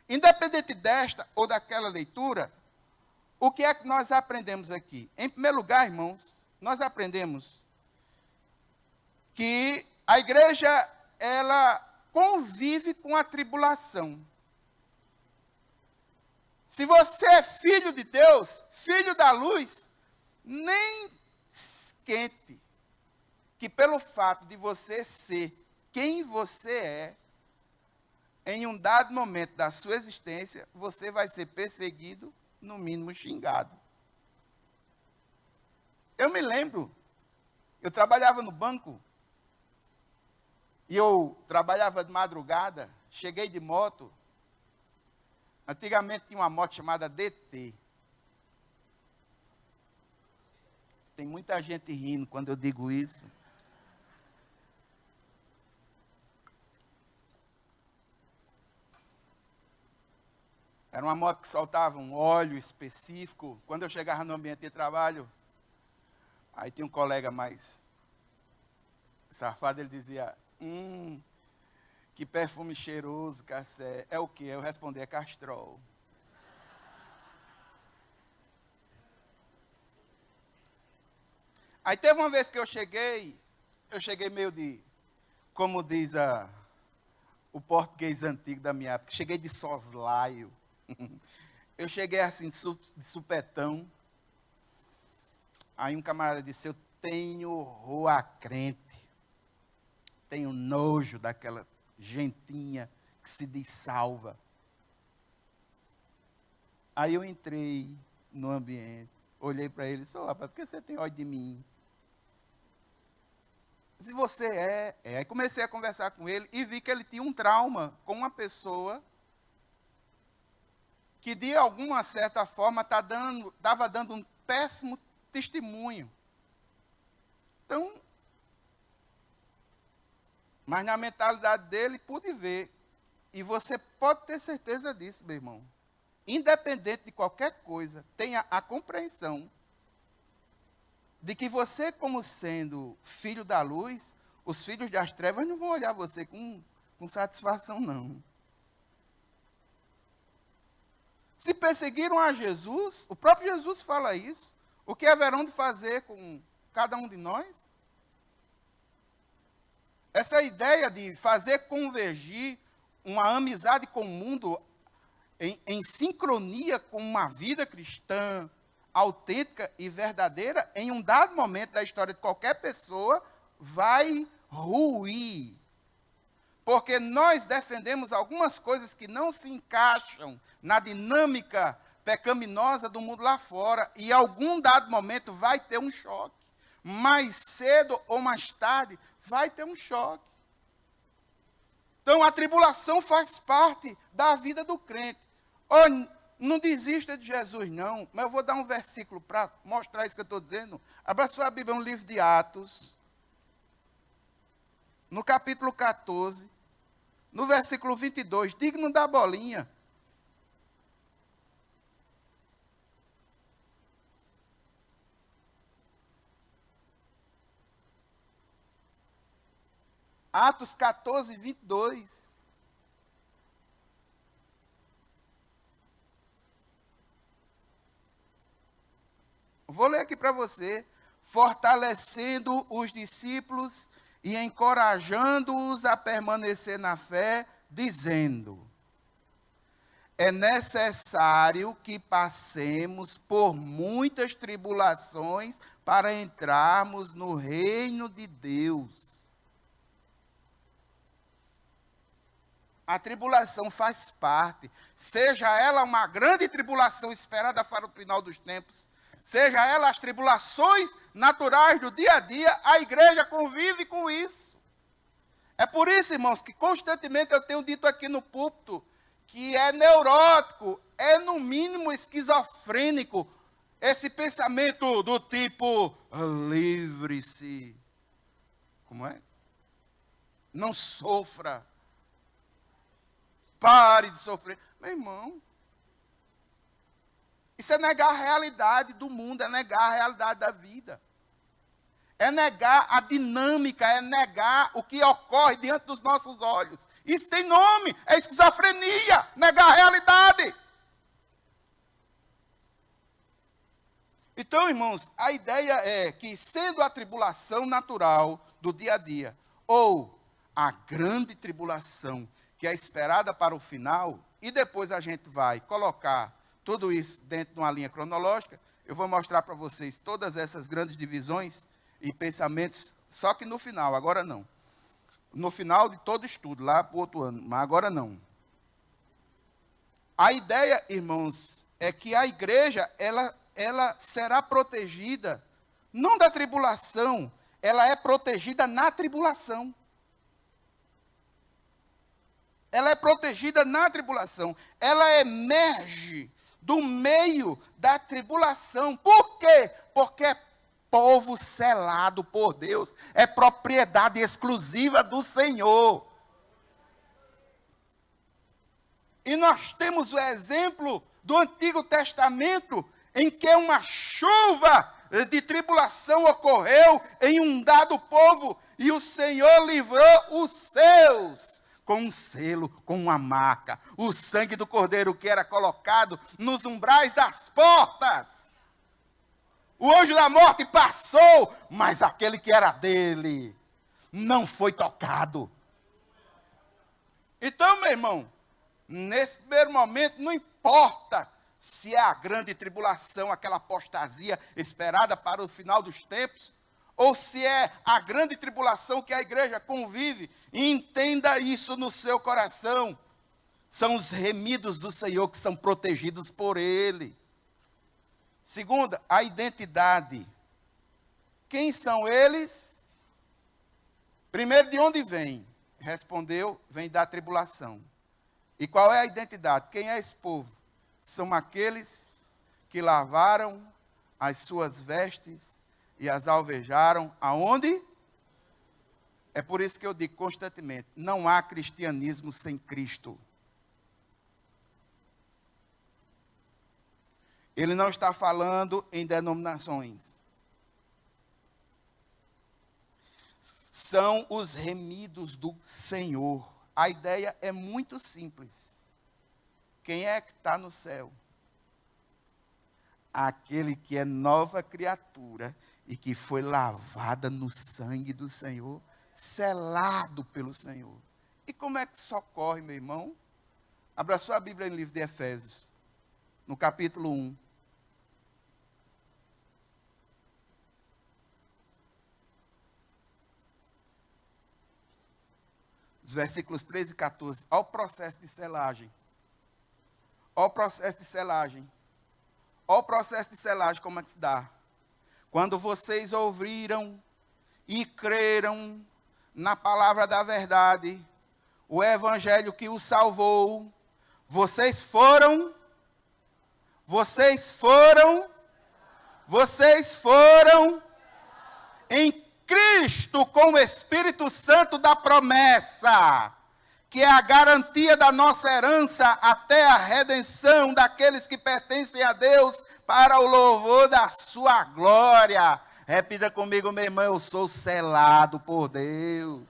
independente desta ou daquela leitura, o que é que nós aprendemos aqui? Em primeiro lugar, irmãos, nós aprendemos que a igreja, ela convive com a tribulação. Se você é filho de Deus, filho da luz, nem esquente que pelo fato de você ser quem você é, em um dado momento da sua existência, você vai ser perseguido, no mínimo xingado. Eu me lembro, eu trabalhava no banco, e eu trabalhava de madrugada, cheguei de moto. Antigamente tinha uma moto chamada DT. Tem muita gente rindo quando eu digo isso. Era uma moto que soltava um óleo específico. Quando eu chegava no ambiente de trabalho, Aí tinha um colega mais safado, ele dizia, que perfume cheiroso, Cassé. É o quê? Eu respondi, é Castrol. Aí teve uma vez que eu cheguei meio de, como diz o português antigo da minha época, cheguei de soslaio. Eu cheguei assim, de supetão. Aí um camarada disse, eu tenho horror a crente. Tenho nojo daquela gentinha que se diz salva. Aí eu entrei no ambiente, olhei para ele e disse, rapaz, por que você tem ódio de mim? Se você Aí comecei a conversar com ele e vi que ele tinha um trauma com uma pessoa que de alguma certa forma estava dando um péssimo testemunho. Então, mas na mentalidade dele pude ver. E você pode ter certeza disso, meu irmão. Independente de qualquer coisa, tenha a compreensão de que você, como sendo filho da luz, os filhos das trevas não vão olhar você com satisfação, não. Se perseguiram a Jesus, o próprio Jesus fala isso, o que haverão de fazer com cada um de nós? Essa ideia de fazer convergir uma amizade com o mundo em sincronia com uma vida cristã autêntica e verdadeira, em um dado momento da história de qualquer pessoa, vai ruir. Porque nós defendemos algumas coisas que não se encaixam na dinâmica pecaminosa do mundo lá fora, e em algum dado momento vai ter um choque. Mais cedo ou mais tarde, vai ter um choque. Então, a tribulação faz parte da vida do crente. Não desista de Jesus, não. Mas eu vou dar um versículo para mostrar isso que eu estou dizendo. Abra sua Bíblia no livro de Atos, no capítulo 14, no versículo 22, digno da bolinha. Atos 14, 22. Vou ler aqui para você. Fortalecendo os discípulos e encorajando-os a permanecer na fé, dizendo: é necessário que passemos por muitas tribulações para entrarmos no reino de Deus. A tribulação faz parte, seja ela uma grande tribulação esperada para o final dos tempos, seja ela as tribulações naturais do dia a dia, a igreja convive com isso. É por isso, irmãos, que constantemente eu tenho dito aqui no púlpito que é neurótico, é no mínimo esquizofrênico, esse pensamento do tipo, livre-se. Como é? Não sofra. Pare de sofrer. Meu irmão, isso é negar a realidade do mundo, é negar a realidade da vida. É negar a dinâmica, é negar o que ocorre diante dos nossos olhos. Isso tem nome, é esquizofrenia, negar a realidade. Então, irmãos, a ideia é que, sendo a tribulação natural do dia a dia, ou a grande tribulação que é esperada para o final, e depois a gente vai colocar tudo isso dentro de uma linha cronológica, eu vou mostrar para vocês todas essas grandes divisões e pensamentos, só que no final, agora não. No final de todo estudo, lá para o outro ano, mas agora não. A ideia, irmãos, é que a igreja, ela será protegida, não da tribulação, ela é protegida na tribulação. Ela é protegida na tribulação. Ela emerge do meio da tribulação. Por quê? Porque é povo selado por Deus. É propriedade exclusiva do Senhor. E nós temos o exemplo do Antigo Testamento, em que uma chuva de tribulação ocorreu em um dado povo, e o Senhor livrou os seus com um selo, com uma marca, o sangue do cordeiro que era colocado nos umbrais das portas. O anjo da morte passou, mas aquele que era dele não foi tocado. Então, meu irmão, nesse primeiro momento, não importa se é a grande tribulação, aquela apostasia esperada para o final dos tempos, ou se é a grande tribulação que a igreja convive. Entenda isso no seu coração. São os remidos do Senhor que são protegidos por Ele. Segunda, a identidade. Quem são eles? Primeiro, de onde vem? Respondeu, vem da tribulação. E qual é a identidade? Quem é esse povo? São aqueles que lavaram as suas vestes e as alvejaram aonde? É por isso que eu digo constantemente, não há cristianismo sem Cristo. Ele não está falando em denominações. São os remidos do Senhor. A ideia é muito simples. Quem é que está no céu? Aquele que é nova criatura e que foi lavada no sangue do Senhor, selado pelo Senhor. E como é que isso ocorre, meu irmão? Abra sua Bíblia no livro de Efésios, no capítulo 1. Os versículos 13 e 14. Olha o processo de selagem. Olha o processo de selagem. Olha o processo de selagem, como é que se dá. Quando vocês ouviram e creram na palavra da verdade, o evangelho que os salvou, vocês foram em Cristo com o Espírito Santo da promessa, que é a garantia da nossa herança até a redenção daqueles que pertencem a Deus para o louvor da sua glória. Repita comigo, meu irmão, eu sou selado por Deus.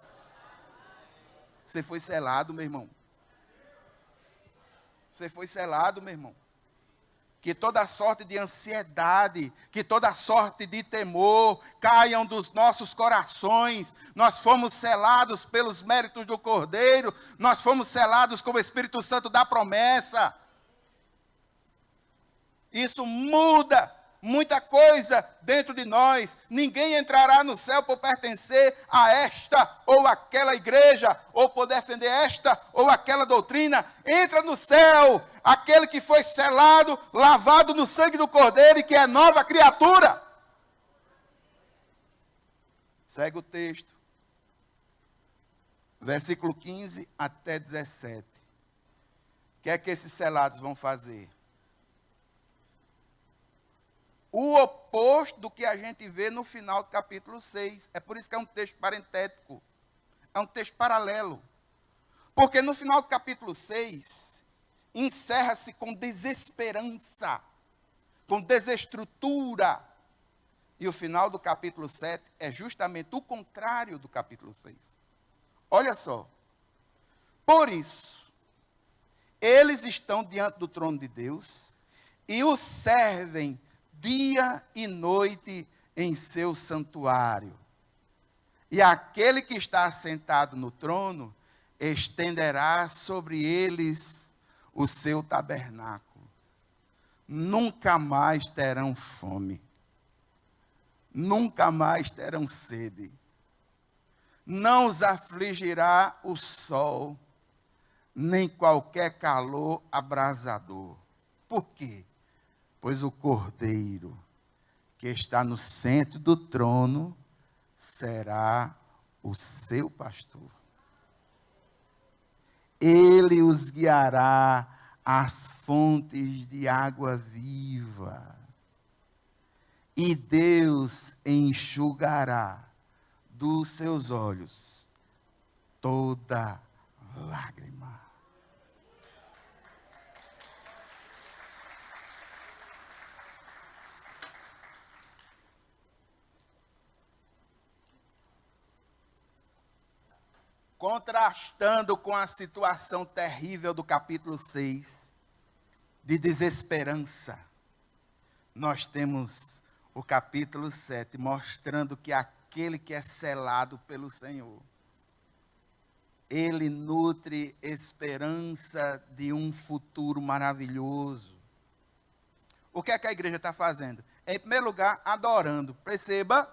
Você foi selado, meu irmão. Você foi selado, meu irmão. Que toda sorte de ansiedade, que toda sorte de temor caiam dos nossos corações. Nós fomos selados pelos méritos do Cordeiro. Nós fomos selados com o Espírito Santo da promessa. Isso muda muita coisa dentro de nós. Ninguém entrará no céu por pertencer a esta ou aquela igreja, ou por defender esta ou aquela doutrina. Entra no céu aquele que foi selado, lavado no sangue do Cordeiro e que é nova criatura. Segue o texto. Versículo 15 até 17. O que é que esses selados vão fazer? O oposto do que a gente vê no final do capítulo 6. É por isso que é um texto parentético. É um texto paralelo. Porque no final do capítulo 6, encerra-se com desesperança, com desestrutura. E o final do capítulo 7 é justamente o contrário do capítulo 6. Olha só. Por isso, eles estão diante do trono de Deus e o servem dia e noite em seu santuário. E aquele que está sentado no trono estenderá sobre eles o seu tabernáculo. Nunca mais terão fome. Nunca mais terão sede. Não os afligirá o sol, nem qualquer calor abrasador. Por quê? Pois o Cordeiro, que está no centro do trono, será o seu pastor. Ele os guiará às fontes de água viva. E Deus enxugará dos seus olhos toda lágrima. contrastando com a situação terrível do capítulo 6, de desesperança, nós temos o capítulo 7, mostrando que aquele que é selado pelo Senhor, ele nutre esperança de um futuro maravilhoso. O que é que a igreja está fazendo? Em primeiro lugar, adorando. Perceba,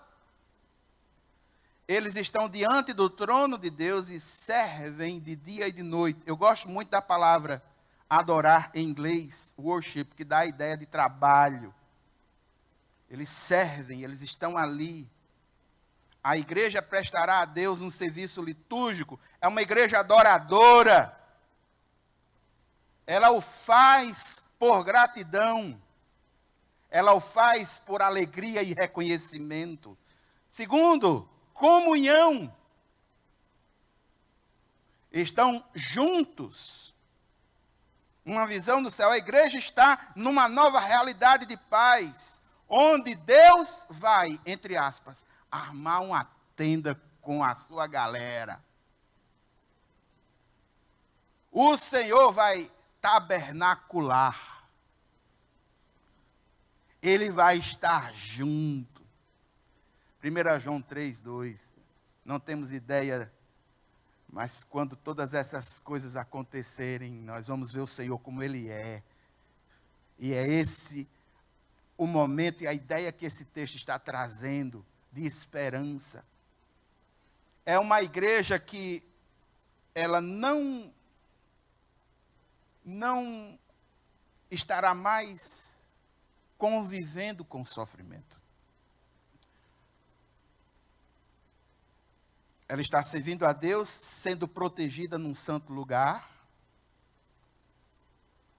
eles estão diante do trono de Deus e servem de dia e de noite. Eu gosto muito da palavra adorar em inglês, worship, que dá a ideia de trabalho. Eles servem, eles estão ali. A igreja prestará a Deus um serviço litúrgico. É uma igreja adoradora. Ela o faz por gratidão. Ela o faz por alegria e reconhecimento. Segundo, comunhão. Estão juntos. Uma visão do céu. A igreja está numa nova realidade de paz, onde Deus vai, entre aspas, armar uma tenda com a sua galera. O Senhor vai tabernacular. Ele vai estar junto. 1 João 3:2. Não temos ideia, mas quando todas essas coisas acontecerem, nós vamos ver o Senhor como Ele é. E é esse o momento e a ideia que esse texto está trazendo de esperança. É uma igreja que ela não estará mais convivendo com o sofrimento. Ela está servindo a Deus, sendo protegida num santo lugar,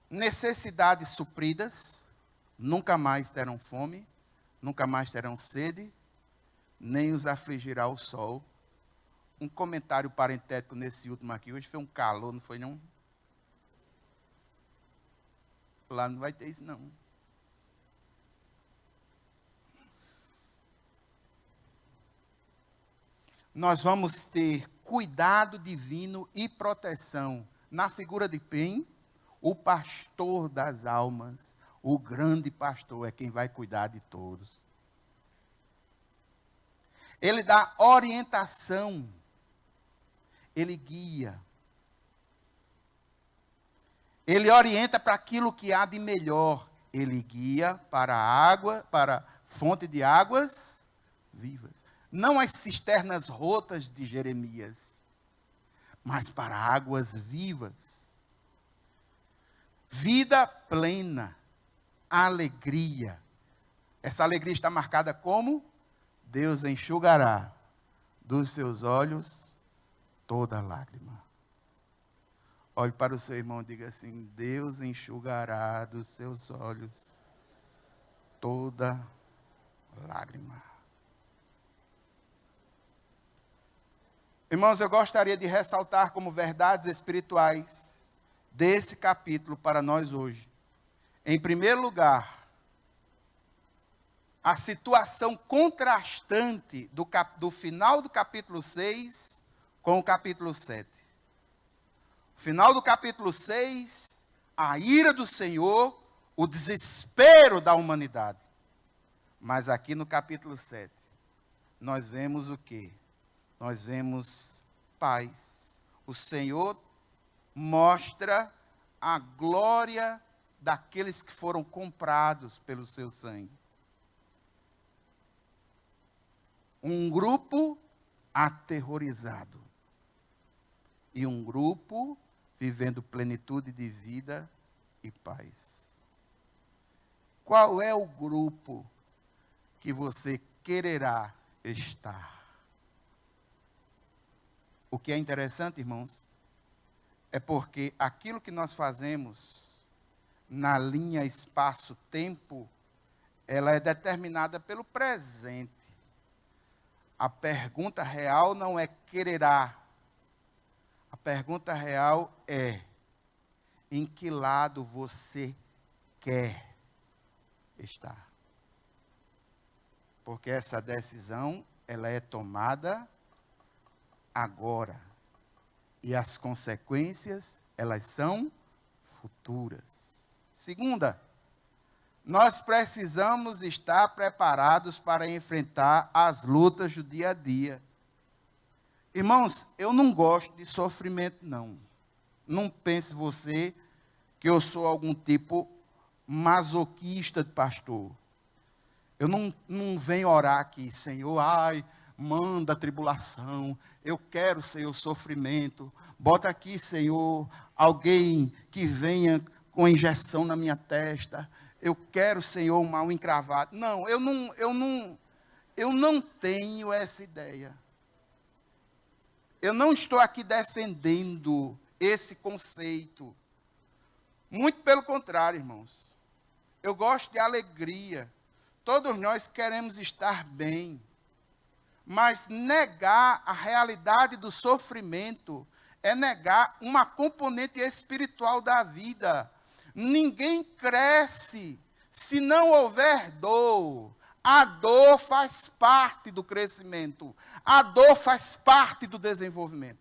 necessidades supridas, nunca mais terão fome, nunca mais terão sede, nem os afligirá o sol. Um comentário parentético nesse último aqui, hoje foi um calor, não foi não? Lá não vai ter isso não. Nós vamos ter cuidado divino e proteção na figura de quem? O pastor das almas, o grande pastor é quem vai cuidar de todos. Ele dá orientação, ele guia, ele orienta para aquilo que há de melhor, ele guia para a água, para a fonte de águas vivas. Não as cisternas rotas de Jeremias, mas para águas vivas. Vida plena, alegria. Essa alegria está marcada como? Deus enxugará dos seus olhos toda lágrima. Olhe para o seu irmão e diga assim: Deus enxugará dos seus olhos toda lágrima. Irmãos, eu gostaria de ressaltar como verdades espirituais desse capítulo para nós hoje. Em primeiro lugar, a situação contrastante do final do capítulo 6 com o capítulo 7. O final do capítulo 6, a ira do Senhor, o desespero da humanidade. Mas aqui no capítulo 7, nós vemos o quê? Nós vemos paz. O Senhor mostra a glória daqueles que foram comprados pelo seu sangue. Um grupo aterrorizado. E um grupo vivendo plenitude de vida e paz. Qual é o grupo que você quererá estar? O que é interessante, irmãos, é porque aquilo que nós fazemos na linha espaço-tempo, ela é determinada pelo presente. A pergunta real não é quererá. A pergunta real é: em que lado você quer estar? Porque essa decisão, ela é tomada agora. E as consequências, elas são futuras. Segunda, nós precisamos estar preparados para enfrentar as lutas do dia a dia. Irmãos, eu não gosto de sofrimento, não. Não pense você que eu sou algum tipo masoquista de pastor. Eu não venho orar aqui, Senhor, manda a tribulação. Eu quero, Senhor, sofrimento. Bota aqui, Senhor, alguém que venha com injeção na minha testa. Eu quero, Senhor, um mal encravado. Não, eu não tenho essa ideia. Eu não estou aqui defendendo esse conceito. Muito pelo contrário, irmãos. Eu gosto de alegria. Todos nós queremos estar bem. Mas negar a realidade do sofrimento é negar uma componente espiritual da vida. Ninguém cresce se não houver dor. A dor faz parte do crescimento. A dor faz parte do desenvolvimento.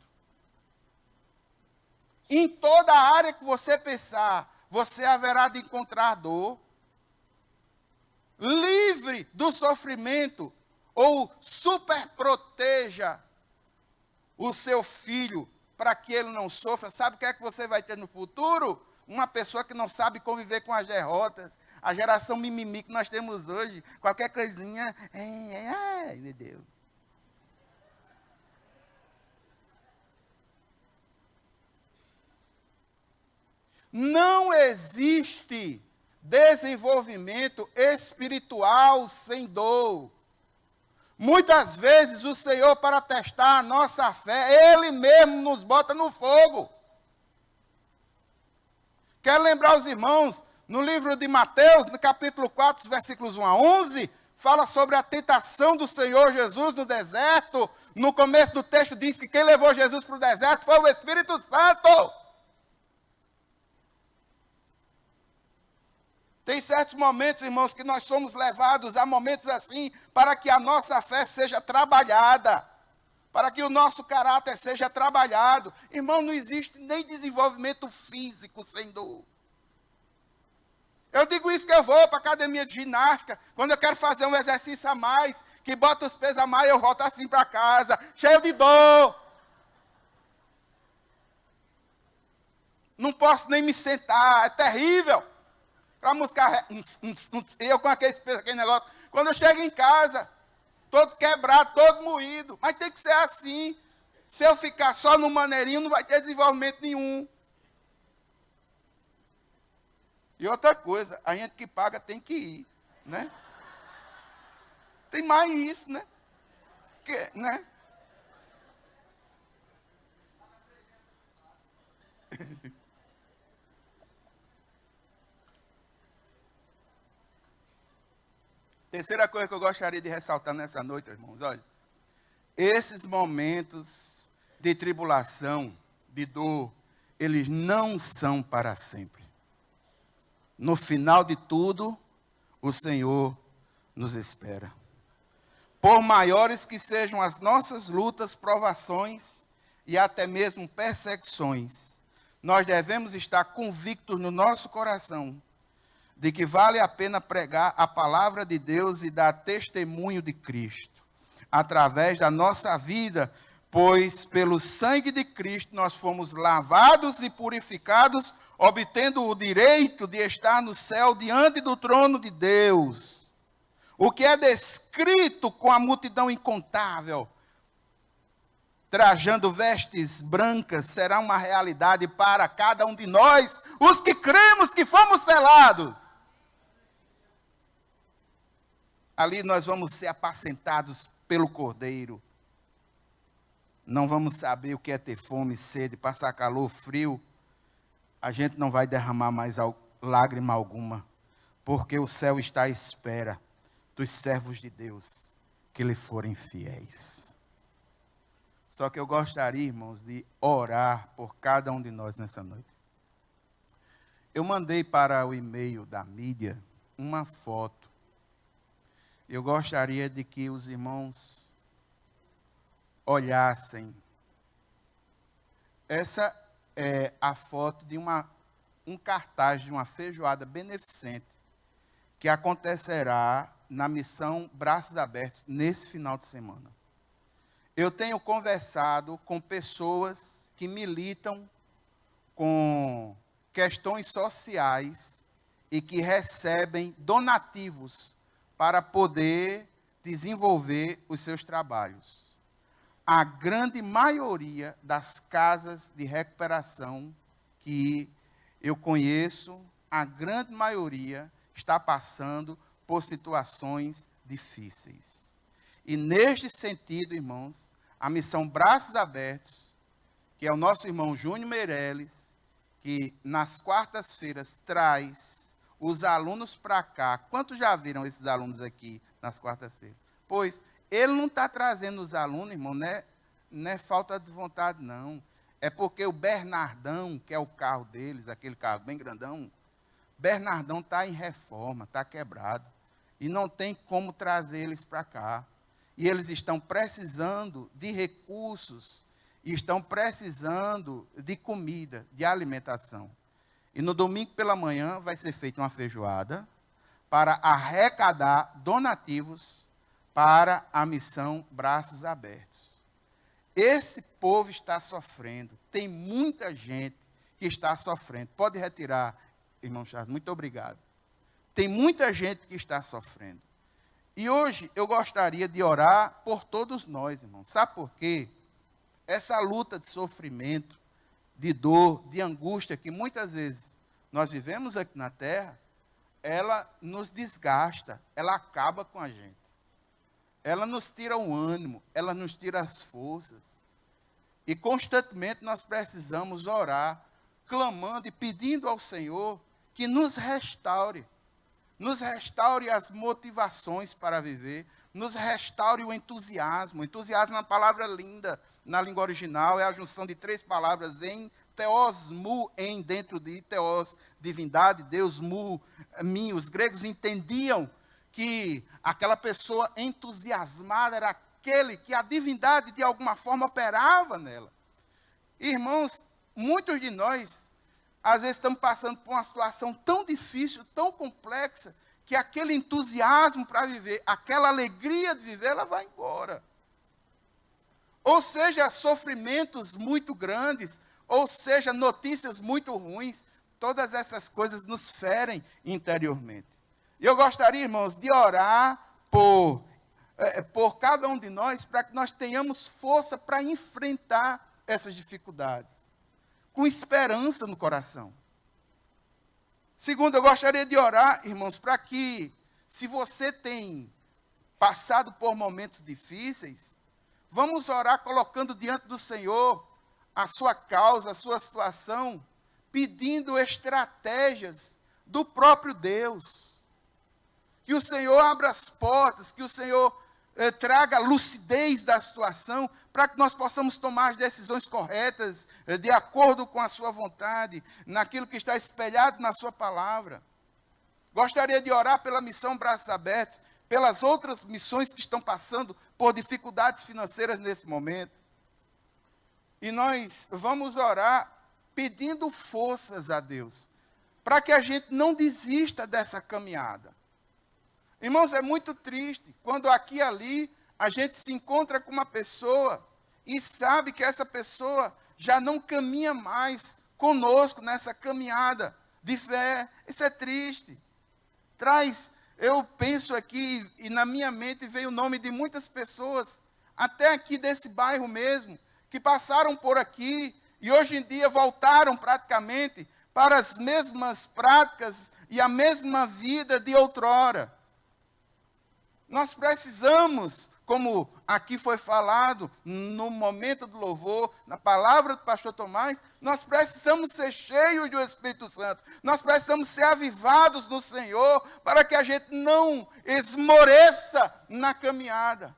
Em toda área que você pensar, você haverá de encontrar dor. Livre do sofrimento, ou super proteja o seu filho para que ele não sofra. Sabe o que é que você vai ter no futuro? Uma pessoa que não sabe conviver com as derrotas. A geração mimimi que nós temos hoje, qualquer coisinha, ai meu Deus. Não existe desenvolvimento espiritual sem dor. Muitas vezes o Senhor, para testar a nossa fé, Ele mesmo nos bota no fogo. Quero lembrar os irmãos, no livro de Mateus, no capítulo 4, versículos 1 a 11, fala sobre a tentação do Senhor Jesus no deserto. No começo do texto diz que quem levou Jesus para o deserto foi o Espírito Santo. Tem certos momentos, irmãos, que nós somos levados a momentos assim, para que a nossa fé seja trabalhada, para que o nosso caráter seja trabalhado. Irmão, não existe nem desenvolvimento físico sem dor. Eu digo isso que eu vou para a academia de ginástica, quando eu quero fazer um exercício a mais, que bota os pesos a mais, eu volto assim para casa, cheio de dor. Não posso nem me sentar, é terrível. Para música, eu com aquele negócio. Quando eu chego em casa, todo quebrado, todo moído. Mas tem que ser assim. Se eu ficar só no maneirinho, não vai ter desenvolvimento nenhum. E outra coisa, a gente que paga tem que ir, né? Tem mais isso, né? Né? Terceira coisa que eu gostaria de ressaltar nessa noite, irmãos, olha. Esses momentos de tribulação, de dor, eles não são para sempre. No final de tudo, o Senhor nos espera. Por maiores que sejam as nossas lutas, provações e até mesmo perseguições, nós devemos estar convictos no nosso coração de que vale a pena pregar a palavra de Deus e dar testemunho de Cristo, através da nossa vida, pois pelo sangue de Cristo nós fomos lavados e purificados, obtendo o direito de estar no céu diante do trono de Deus. O que é descrito com a multidão incontável, trajando vestes brancas, será uma realidade para cada um de nós, os que cremos que fomos selados. Ali nós vamos ser apacentados pelo Cordeiro. Não vamos saber o que é ter fome, sede, passar calor, frio. A gente não vai derramar mais lágrima alguma, porque o céu está à espera dos servos de Deus que lhe forem fiéis. Só que eu gostaria, irmãos, de orar por cada um de nós nessa noite. Eu mandei para o e-mail da mídia uma foto. Eu gostaria de que os irmãos olhassem Essa é a foto de um cartaz de uma feijoada beneficente que acontecerá na missão Braços Abertos nesse final de semana. Eu tenho conversado com pessoas que militam com questões sociais e que recebem donativos para poder desenvolver os seus trabalhos. A grande maioria das casas de recuperação que eu conheço, a grande maioria está passando por situações difíceis. E neste sentido, irmãos, a missão Braços Abertos, que é o nosso irmão Júnior Meirelles, que nas quartas-feiras traz os alunos para cá. Quantos já viram esses alunos aqui nas quartas-feiras? Pois ele não está trazendo os alunos, irmão, não é falta de vontade, não. É porque o Bernardão, que é o carro deles, aquele carro bem grandão, Bernardão está em reforma, está quebrado. E não tem como trazer eles para cá. E eles estão precisando de recursos, e estão precisando de comida, de alimentação. E no domingo pela manhã vai ser feita uma feijoada para arrecadar donativos para a missão Braços Abertos. Esse povo está sofrendo. Tem muita gente que está sofrendo. Pode retirar, irmão Charles, muito obrigado. Tem muita gente que está sofrendo. E hoje eu gostaria de orar por todos nós, irmão. Sabe por quê? Essa luta de sofrimento, de dor, de angústia que muitas vezes nós vivemos aqui na terra, ela nos desgasta, ela acaba com a gente. Ela nos tira o ânimo, ela nos tira as forças. E constantemente nós precisamos orar, clamando e pedindo ao Senhor que nos restaure as motivações para viver, nos restaure o entusiasmo. O entusiasmo é uma palavra linda na língua original, é a junção de três palavras em theos, mu, em, dentro de theos, divindade, Deus, mu, mim. Os gregos entendiam que aquela pessoa entusiasmada era aquele que a divindade de alguma forma operava nela. Irmãos, muitos de nós, às vezes estamos passando por uma situação tão difícil, tão complexa, que aquele entusiasmo para viver, aquela alegria de viver, ela vai embora. Ou seja, sofrimentos muito grandes, ou seja, notícias muito ruins, todas essas coisas nos ferem interiormente. E eu gostaria, irmãos, de orar por cada um de nós, para que nós tenhamos força para enfrentar essas dificuldades, com esperança no coração. Segundo, eu gostaria de orar, irmãos, para que, se você tem passado por momentos difíceis, vamos orar colocando diante do Senhor a sua causa, a sua situação, pedindo estratégias do próprio Deus. Que o Senhor abra as portas, que o Senhor traga lucidez da situação, para que nós possamos tomar as decisões corretas, de acordo com a sua vontade, naquilo que está espelhado na sua palavra. Gostaria de orar pela missão Braços Abertos, pelas outras missões que estão passando por dificuldades financeiras nesse momento. E nós vamos orar pedindo forças a Deus, para que a gente não desista dessa caminhada. Irmãos, é muito triste quando aqui e ali a gente se encontra com uma pessoa e sabe que essa pessoa já não caminha mais conosco nessa caminhada de fé. Isso é triste. Eu penso aqui e na minha mente veio o nome de muitas pessoas, até aqui desse bairro mesmo, que passaram por aqui e hoje em dia voltaram praticamente para as mesmas práticas e a mesma vida de outrora. Nós precisamos, como aqui foi falado, no momento do louvor, na palavra do pastor Tomás, nós precisamos ser cheios do Espírito Santo. Nós precisamos ser avivados no Senhor, para que a gente não esmoreça na caminhada.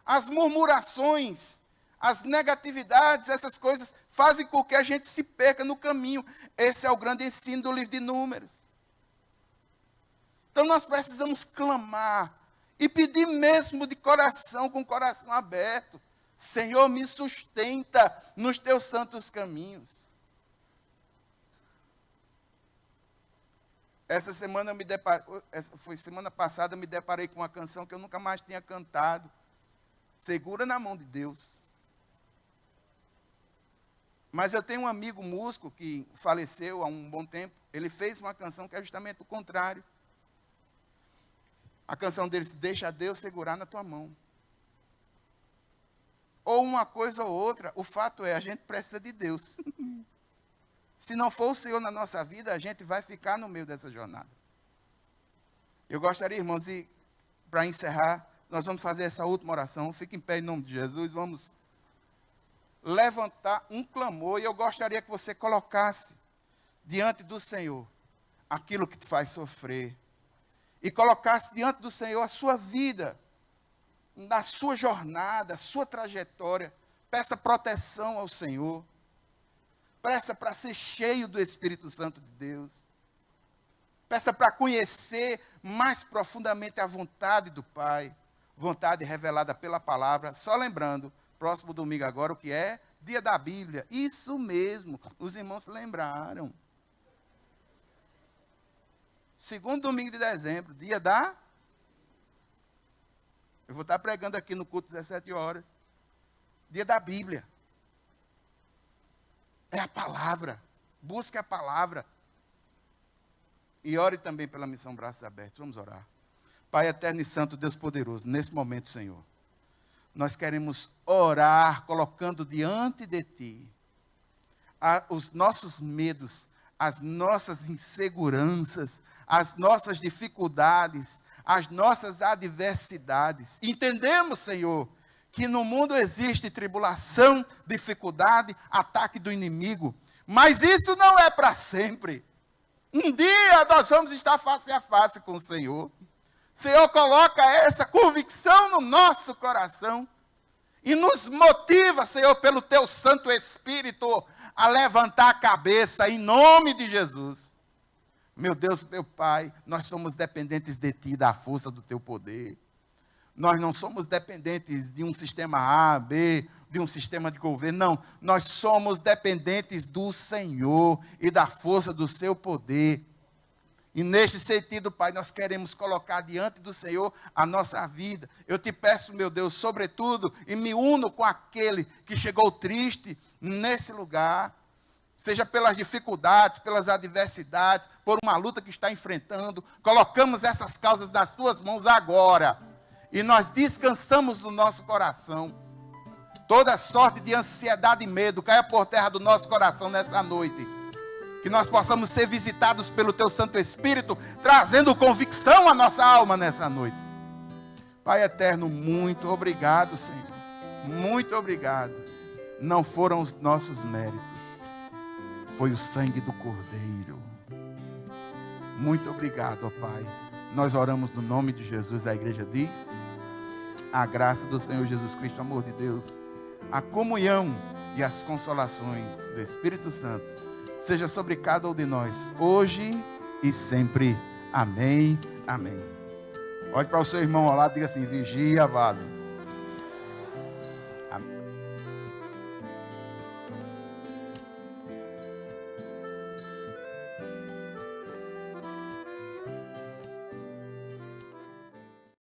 As murmurações, as negatividades, essas coisas fazem com que a gente se perca no caminho. Esse é o grande ensino do livro de Números. Então nós precisamos clamar, e pedir mesmo de coração, com o coração aberto. Senhor, me sustenta nos teus santos caminhos. Semana passada eu me deparei com uma canção que eu nunca mais tinha cantado. Segura na mão de Deus. Mas eu tenho um amigo músico que faleceu há um bom tempo. Ele fez uma canção que é justamente o contrário. A canção dele diz: deixa Deus segurar na tua mão. Ou uma coisa ou outra, o fato é, a gente precisa de Deus. Se não for o Senhor na nossa vida, a gente vai ficar no meio dessa jornada. Eu gostaria, irmãos, para encerrar, nós vamos fazer essa última oração. Fique em pé em nome de Jesus, vamos levantar um clamor, e eu gostaria que você colocasse diante do Senhor aquilo que te faz sofrer, e colocasse diante do Senhor a sua vida, na sua jornada, a sua trajetória. Peça proteção ao Senhor, peça para ser cheio do Espírito Santo de Deus, peça para conhecer mais profundamente a vontade do Pai, vontade revelada pela palavra. Só lembrando, próximo domingo agora, o que é? Dia da Bíblia. Isso mesmo, os irmãos se lembraram. Segundo domingo de dezembro, dia da... Eu vou estar pregando aqui no culto 17 horas. Dia da Bíblia. É a palavra. Busque a palavra. E ore também pela missão Braços Abertos. Vamos orar. Pai eterno e santo, Deus poderoso, nesse momento, Senhor, nós queremos orar colocando diante de Ti os nossos medos, as nossas inseguranças, as nossas dificuldades, as nossas adversidades. Entendemos, Senhor, que no mundo existe tribulação, dificuldade, ataque do inimigo, mas isso não é para sempre. Um dia nós vamos estar face a face com o Senhor. Senhor, coloca essa convicção no nosso coração e nos motiva, Senhor, pelo Teu Santo Espírito, a levantar a cabeça em nome de Jesus. Meu Deus, meu Pai, nós somos dependentes de Ti, da força do Teu poder. Nós não somos dependentes de um sistema A, B, de um sistema de governo, não. Nós somos dependentes do Senhor e da força do Seu poder. E neste sentido, Pai, nós queremos colocar diante do Senhor a nossa vida. Eu te peço, meu Deus, sobretudo, e me uno com aquele que chegou triste nesse lugar, seja pelas dificuldades, pelas adversidades, por uma luta que está enfrentando. Colocamos essas causas nas Tuas mãos agora, e nós descansamos no nosso coração. Toda sorte de ansiedade e medo caia por terra do nosso coração nessa noite. Que nós possamos ser visitados pelo Teu Santo Espírito, trazendo convicção à nossa alma nessa noite. Pai eterno, muito obrigado, Senhor. Muito obrigado. Não foram os nossos méritos, foi o sangue do Cordeiro. Muito obrigado, ó Pai. Nós oramos no nome de Jesus. A igreja diz: a graça do Senhor Jesus Cristo, o amor de Deus, a comunhão e as consolações do Espírito Santo seja sobre cada um de nós, hoje e sempre. Amém, amém. Olhe para o seu irmão ao lado e diga assim: vigia, vaso. Amém.